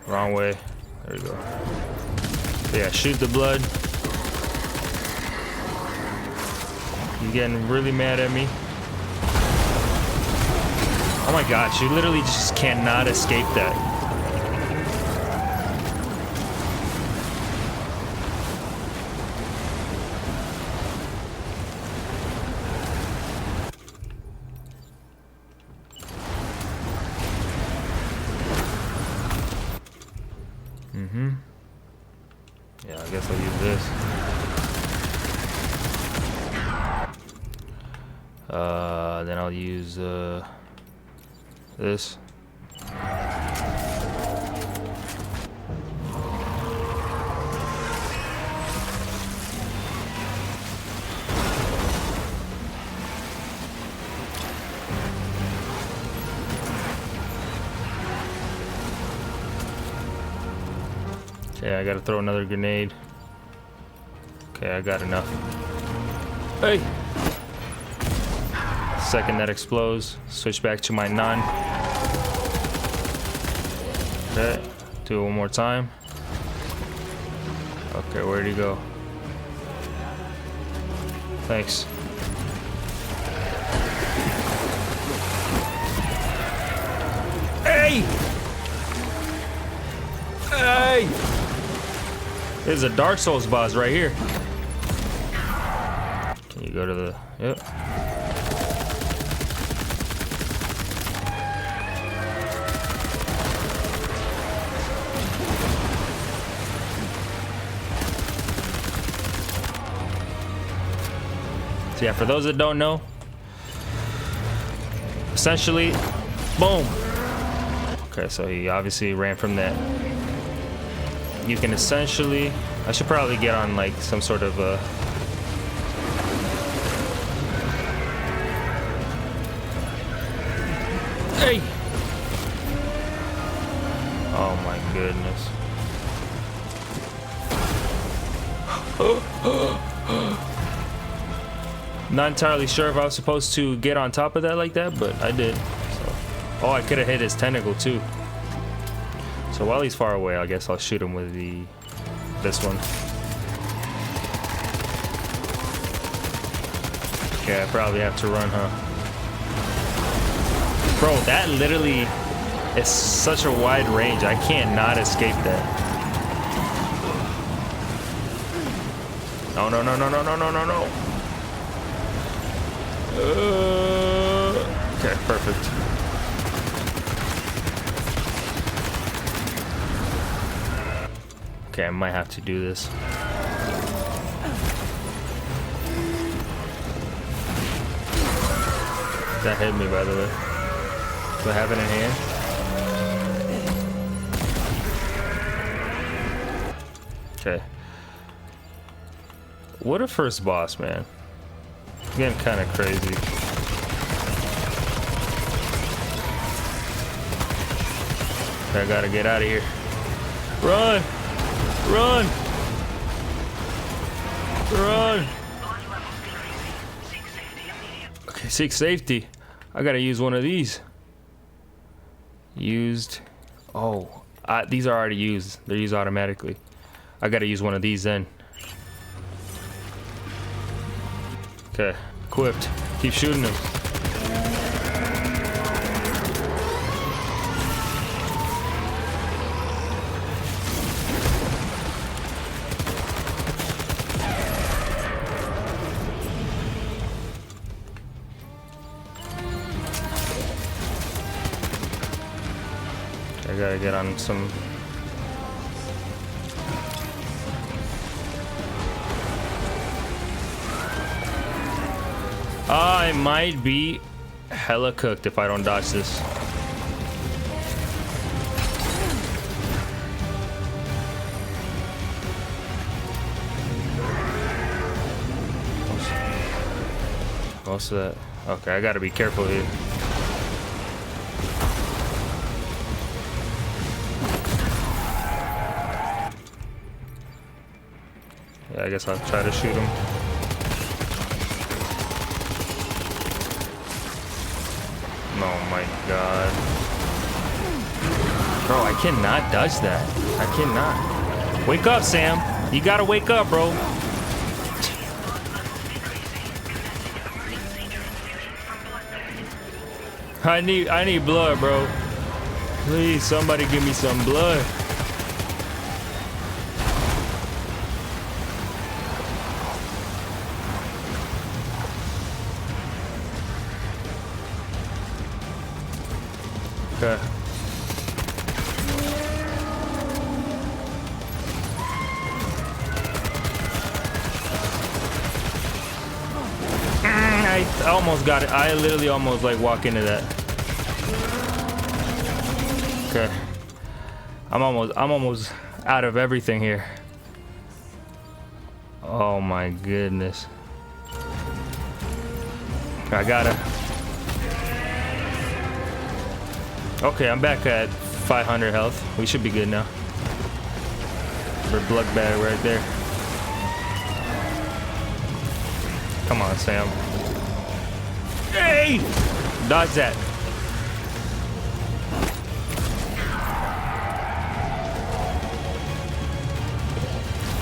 Wrong way. There we go. Yeah, shoot the blood. He's getting really mad at me. Oh my gosh, you literally just cannot escape that. Yeah, I guess I'll use this. Then I'll use this. Okay, I gotta throw another grenade. Okay, I got enough. Hey! Second that explodes, switch back to my none. Okay, do it one more time. Okay, where'd he go? Thanks. Hey! Hey! There's a Dark Souls boss right here. Can you go to the... Yep. So yeah, for those that don't know, essentially, boom. Okay, so he obviously ran from that. You can essentially, I should probably get on like some sort of hey! Oh my goodness. Not entirely sure if I was supposed to get on top of that like that, but I did. So. Oh, I could have hit his tentacle too. So while he's far away, I guess I'll shoot him with this one. Okay, I probably have to run, huh? Bro, that literally is such a wide range. I can't not escape that. No, no, no, no, no, no, no, no, no. Okay, perfect. Okay, I might have to do this. That hit me, by the way. Do I have it in hand? Okay. What a first boss, man. It's getting kind of crazy. I gotta get out of here. Run! Run! Run! Okay, seek safety. I gotta use one of these. Used. Oh, these are already used. They're used automatically. I gotta use one of these then. Okay, equipped. Keep shooting them. I gotta get on some. I might be hella cooked if I don't dodge this. Most of that. Okay, I gotta be careful here. Yeah, I guess I'll try to shoot him. Oh my god. Bro, I cannot dodge that. I cannot. Wake up, Sam. You gotta wake up, bro. I need blood, bro. Please, somebody give me some blood. Okay. almost got it. I literally almost like walk into that. Okay. I'm almost out of everything here. Oh my goodness. I gotta. Okay, I'm back at 500 health. We should be good now. We're blood bag right there. Come on, Sam. Hey! Dodge that.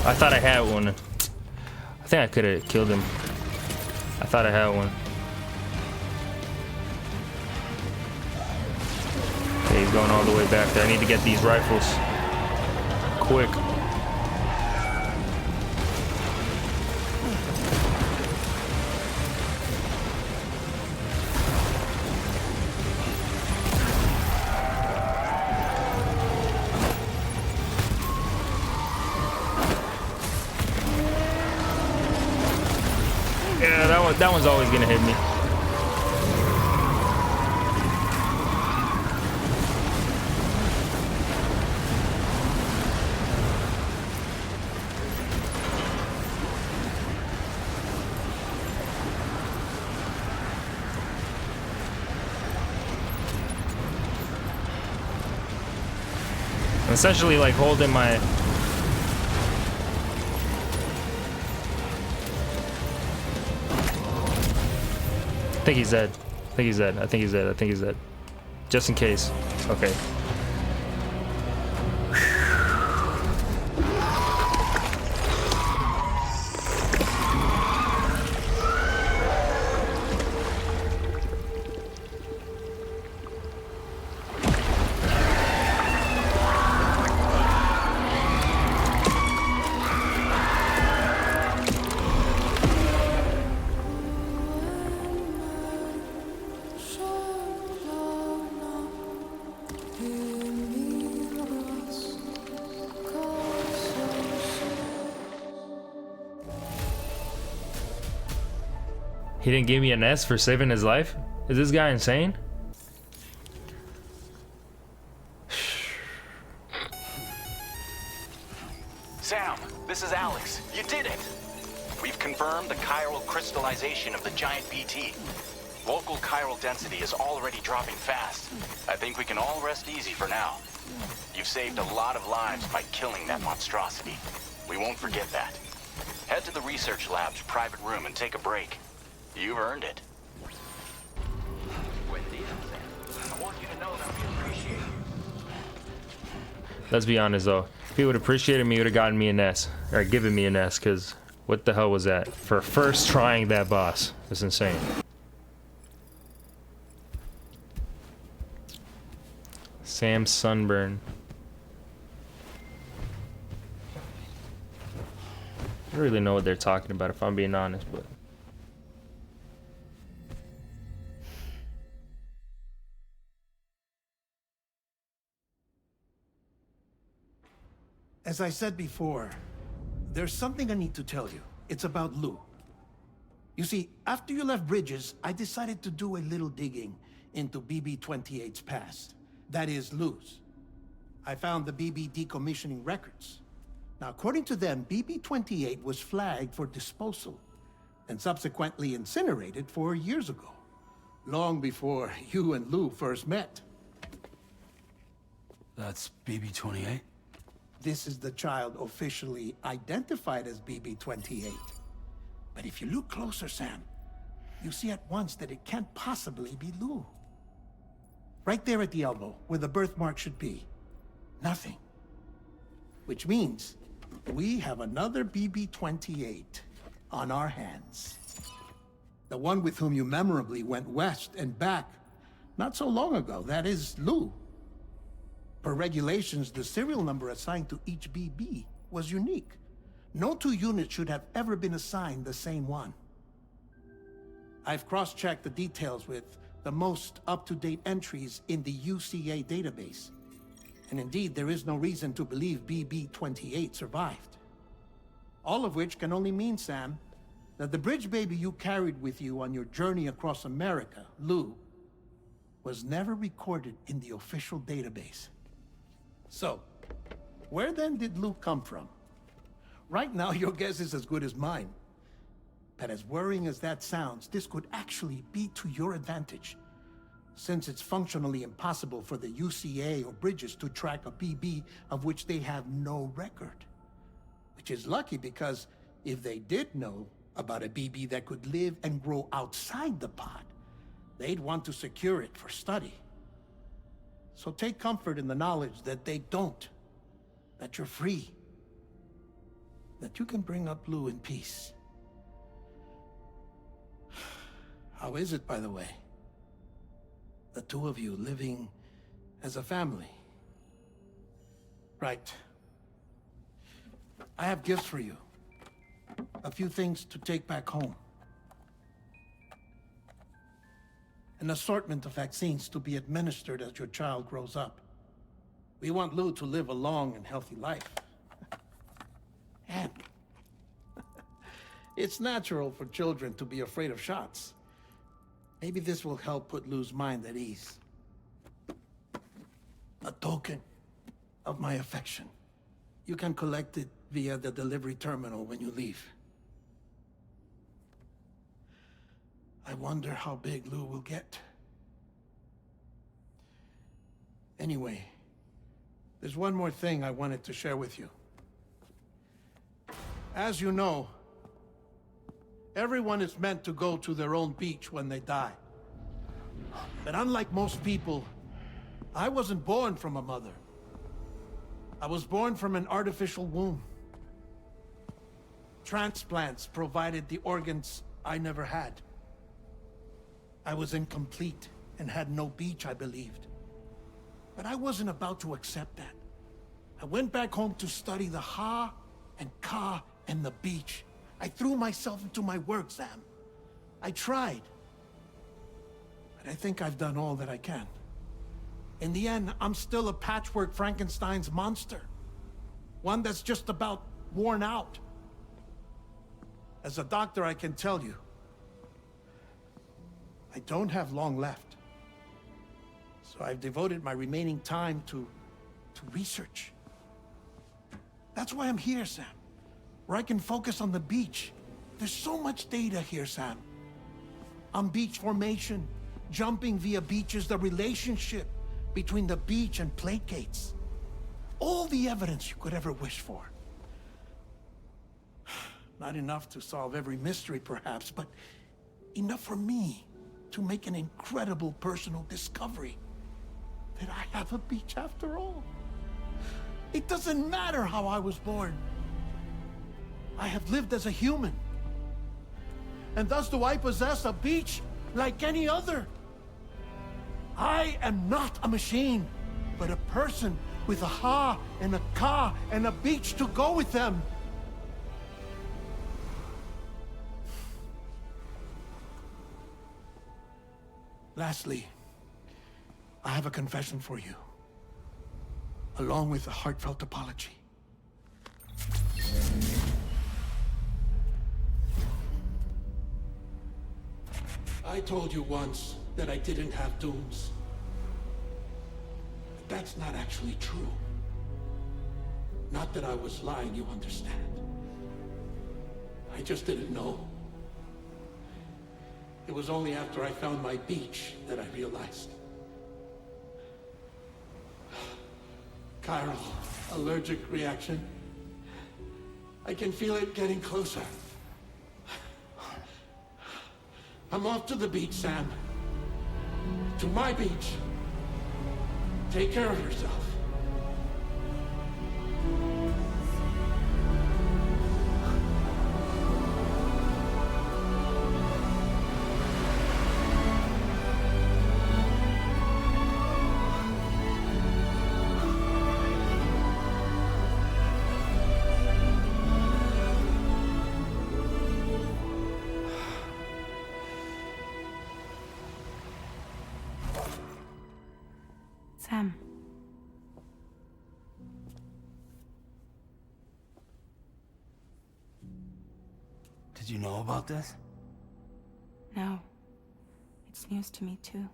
I thought I had one. I think I could have killed him. I thought I had one. Okay, he's going all the way back there. I need to get these rifles quick. Yeah, that one's always gonna hit me. I'm essentially like holding my I think he's dead. I think he's dead. I think he's dead. I think he's dead. Just in case. Okay. He didn't give me an S for saving his life? Is this guy insane? Sam, this is Alex. You did it! We've confirmed the chiral crystallization of the giant BT. Local chiral density is already dropping fast. I think we can all rest easy for now. You've saved a lot of lives by killing that monstrosity. We won't forget that. Head to the research lab's private room and take a break. You've earned it. I want you to know that we appreciate you. Let's be honest though. If he would have appreciated me, he would have gotten me an S. Or given me an S, because what the hell was that? For first trying that boss. It's insane. Sam Sunburn. I don't really know what they're talking about if I'm being honest, but as I said before, there's something I need to tell you. It's about Lou. You see, after you left Bridges, I decided to do a little digging into BB-28's past. That is, Lou's. I found the BB decommissioning records. Now, according to them, BB-28 was flagged for disposal and subsequently incinerated 4 years ago, long before you and Lou first met. That's BB-28? This is the child officially identified as BB-28. But if you look closer, Sam, you see at once that it can't possibly be Lou. Right there at the elbow, where the birthmark should be. Nothing. Which means we have another BB-28 on our hands. The one with whom you memorably went west and back not so long ago, that is Lou. Per regulations, the serial number assigned to each BB was unique. No two units should have ever been assigned the same one. I've cross-checked the details with the most up-to-date entries in the UCA database. And indeed, there is no reason to believe BB-28 survived. All of which can only mean, Sam, that the bridge baby you carried with you on your journey across America, Lou, was never recorded in the official database. So, where then did Lou come from? Right now, your guess is as good as mine. But as worrying as that sounds, this could actually be to your advantage, since it's functionally impossible for the UCA or Bridges to track a BB of which they have no record. Which is lucky, because if they did know about a BB that could live and grow outside the pod, they'd want to secure it for study. So take comfort in the knowledge that they don't, that you're free, that you can bring up Lou in peace. How is it, by the way? The two of you living as a family? Right. I have gifts for you. A few things to take back home. An assortment of vaccines to be administered as your child grows up. We want Lou to live a long and healthy life. And it's natural for children to be afraid of shots. Maybe this will help put Lou's mind at ease. A token of my affection. You can collect it via the delivery terminal when you leave. I wonder how big Lou will get. Anyway, there's one more thing I wanted to share with you. As you know, everyone is meant to go to their own beach when they die. But unlike most people, I wasn't born from a mother. I was born from an artificial womb. Transplants provided the organs I never had. I was incomplete and had no beach, I believed. But I wasn't about to accept that. I went back home to study the Ha and Ka and the beach. I threw myself into my work, Sam. I tried. But I think I've done all that I can. In the end, I'm still a patchwork Frankenstein's monster. One that's just about worn out. As a doctor, I can tell you, I don't have long left. So I've devoted my remaining time to research. That's why I'm here, Sam. Where I can focus on the beach. There's so much data here, Sam. On beach formation, jumping via beaches, the relationship between the beach and placates. All the evidence you could ever wish for. Not enough to solve every mystery, perhaps, but enough for me to make an incredible personal discovery. That I have a beach after all. It doesn't matter how I was born. I have lived as a human. And thus do I possess a beach like any other. I am not a machine, but a person with a Ha and a Ka and a beach to go with them. Lastly, I have a confession for you, along with a heartfelt apology. I told you once that I didn't have dooms. But that's not actually true. Not that I was lying, you understand. I just didn't know. It was only after I found my beach that I realized. Chiral, allergic reaction. I can feel it getting closer. I'm off to the beach, Sam. To my beach. Take care of yourself. Sam. Did Did you know about this? No. It's news to me, too.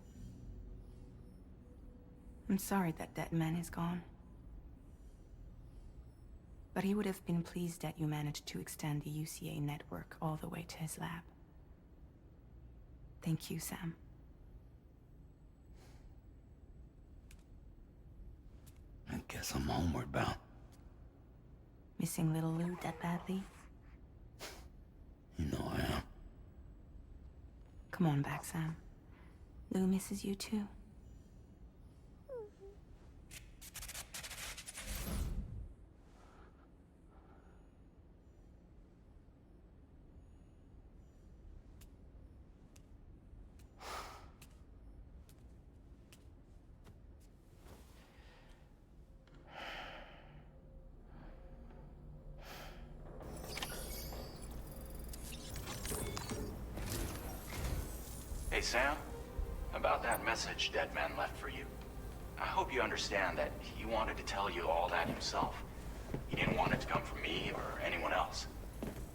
I'm sorry that man is gone. But he would have been pleased that you managed to extend the UCA network all the way to his lab. Thank you, Sam. I guess I'm homeward bound. Missing little Lou that badly? You know I am. Come on back, Sam. Lou misses you too. Hey, Sam. About that message Deadman left for you. I hope you understand that he wanted to tell you all that himself. He didn't want it to come from me or anyone else.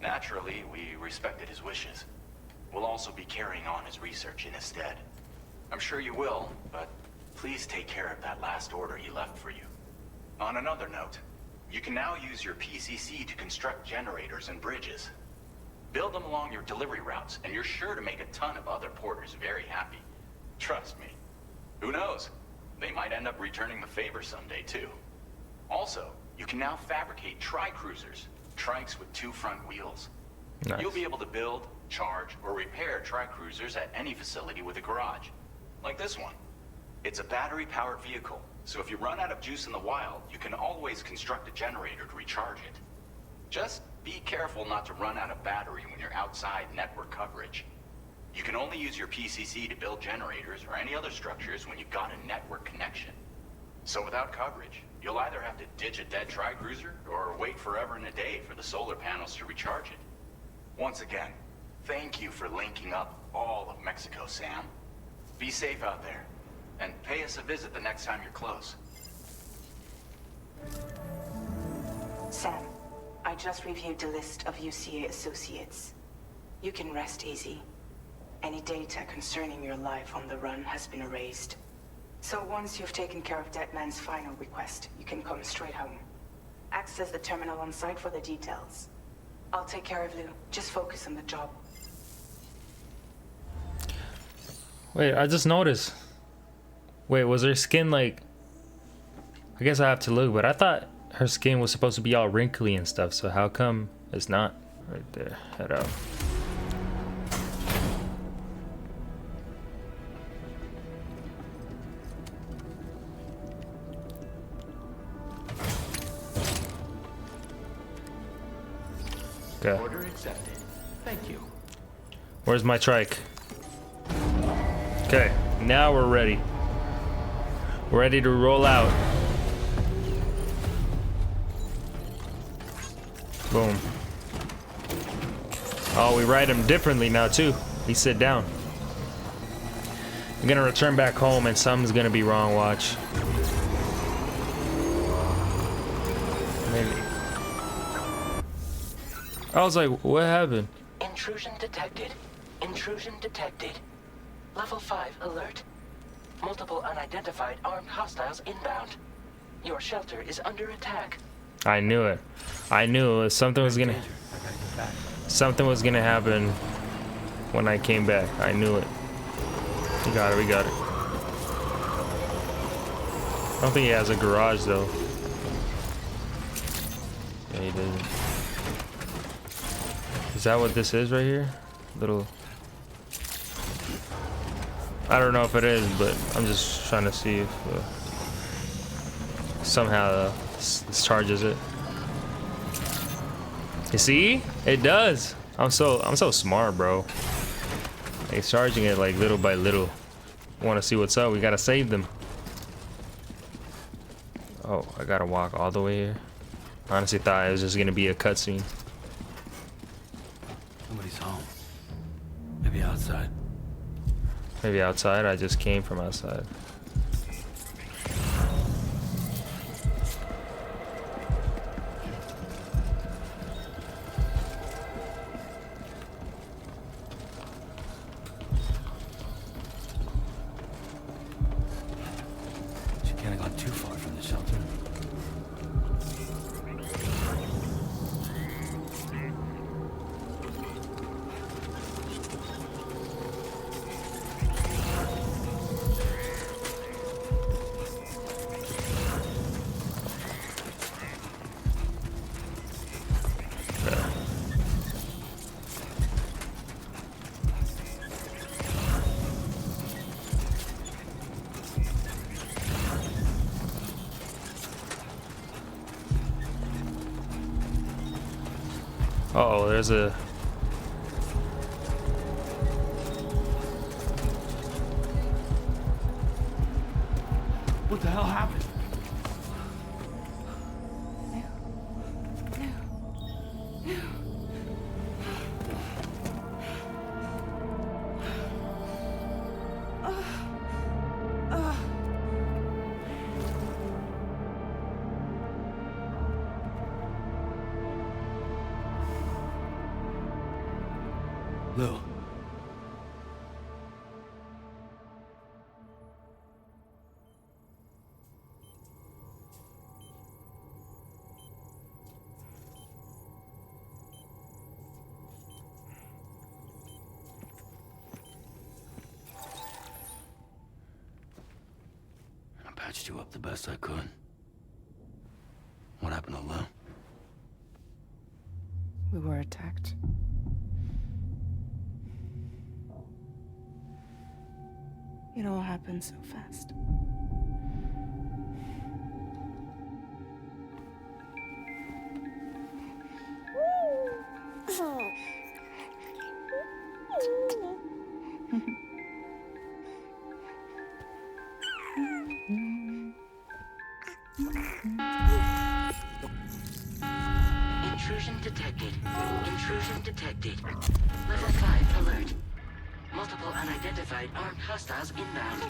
Naturally, we respected his wishes. We'll also be carrying on his research in his stead. I'm sure you will, but please take care of that last order he left for you. On another note, you can now use your PCC to construct generators and bridges. Build them along your delivery routes, and you're sure to make a ton of other porters very happy. Trust me. Who knows? They might end up returning the favor someday, too. Also, you can now fabricate tri-cruisers, trikes with 2 front wheels. Nice. You'll be able to build, charge, or repair tri-cruisers at any facility with a garage. Like this one. It's a battery-powered vehicle, so if you run out of juice in the wild, you can always construct a generator to recharge it. Just be careful not to run out of battery when you're outside network coverage. You can only use your PCC to build generators or any other structures when you've got a network connection. So without coverage, you'll either have to ditch a dead tri-cruiser or wait forever and a day for the solar panels to recharge it. Once again, thank you for linking up all of Mexico, Sam. Be safe out there, and pay us a visit the next time you're close. Sam, I just reviewed the list of UCA associates. You can rest easy. Any data concerning your life on the run has been erased. So once you've taken care of Deadman's final request, you can come straight home. Access the terminal on site for the details. I'll take care of Lou. Just focus on the job. Wait, I just noticed. Wait, was her skin like... I guess I have to look, but I thought her skin was supposed to be all wrinkly and stuff, so how come it's not? Right there, head out. Okay. Order accepted. Thank you. Where's my trike? Okay, now we're ready. We're ready to roll out. Boom. Oh, we ride him differently now too. He sit down. I'm gonna return back home and something's gonna be wrong, watch. Maybe. I was like, what happened? Intrusion detected. Intrusion detected. Level 5 alert. Multiple unidentified armed hostiles inbound. Your shelter is under attack. I knew it. I knew something was gonna happen when I came back. I knew it. We got it, we got it. I don't think he has a garage though. Yeah, he doesn't. Is that what this is right here? Little... I don't know if it is, but I'm just trying to see if somehow this charges it. You see? It does. I'm so smart, bro. It's charging it like little by little. Want to see what's up? We gotta save them. Oh, I gotta walk all the way here. Honestly, thought it was just gonna be a cutscene. Nobody's home. Maybe outside. Maybe outside. I just came from outside. too far from the shelter. Oh, there's a... What the hell happened? Lou. I patched you up the best I could. What happened to Lou? We were attacked. It all happened so fast. Intrusion detected. Intrusion detected. Level 5 alert. Multiple unidentified armed hostiles inbound.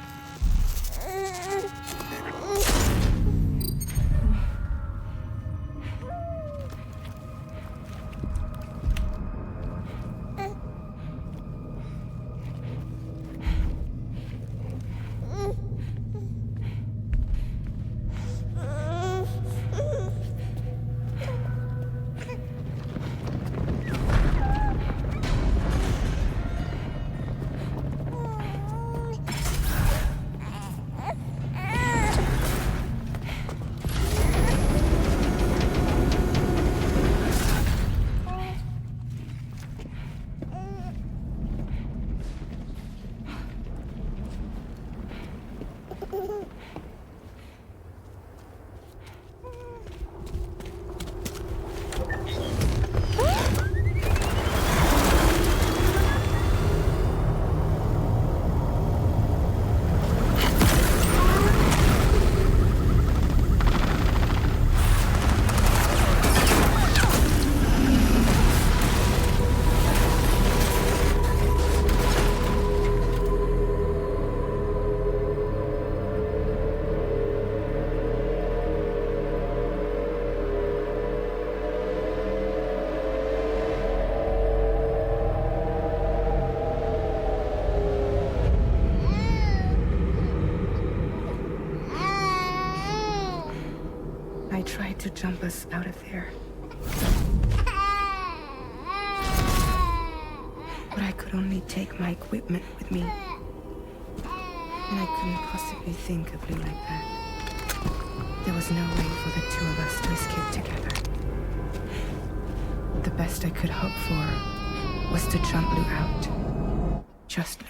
I tried to jump us out of there. But I could only take my equipment with me. And I couldn't possibly think of Lou like that. There was no way for the two of us to escape together. The best I could hope for was to jump Lou out. Just Lou.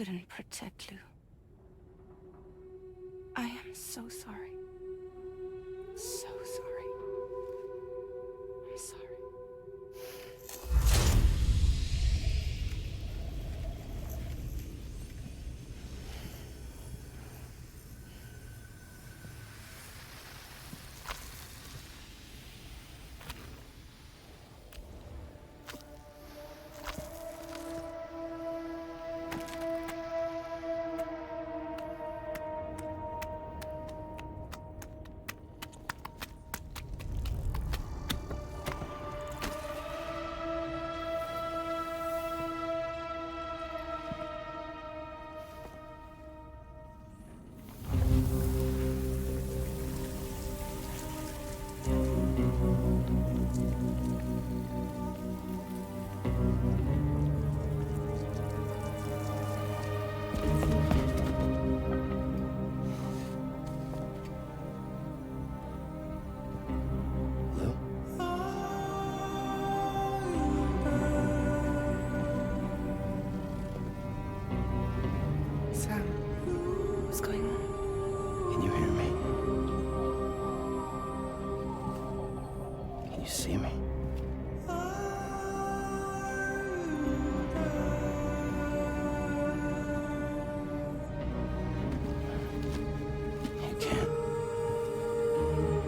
couldn't protect Lou. I am so sorry. So sorry. I'm sorry. Sam, what's going on? Can you hear me? Can you see me? You can't.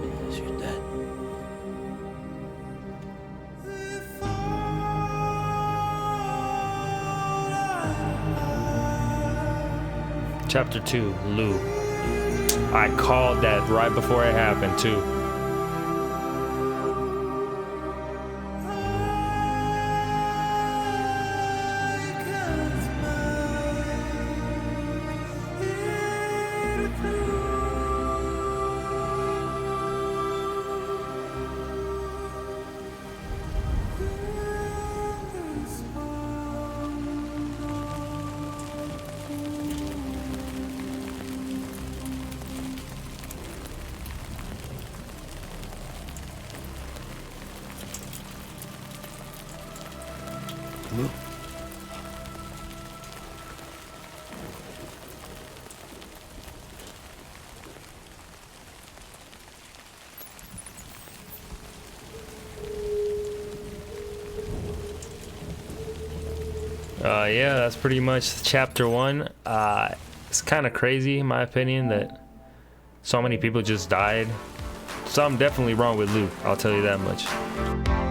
Because you're dead. Chapter 2, Lou. I called that right before it happened, too. Lou? Yeah, that's pretty much chapter 1. It's kind of crazy, in my opinion, that so many people just died. Something definitely wrong with Luke, I'll tell you that much.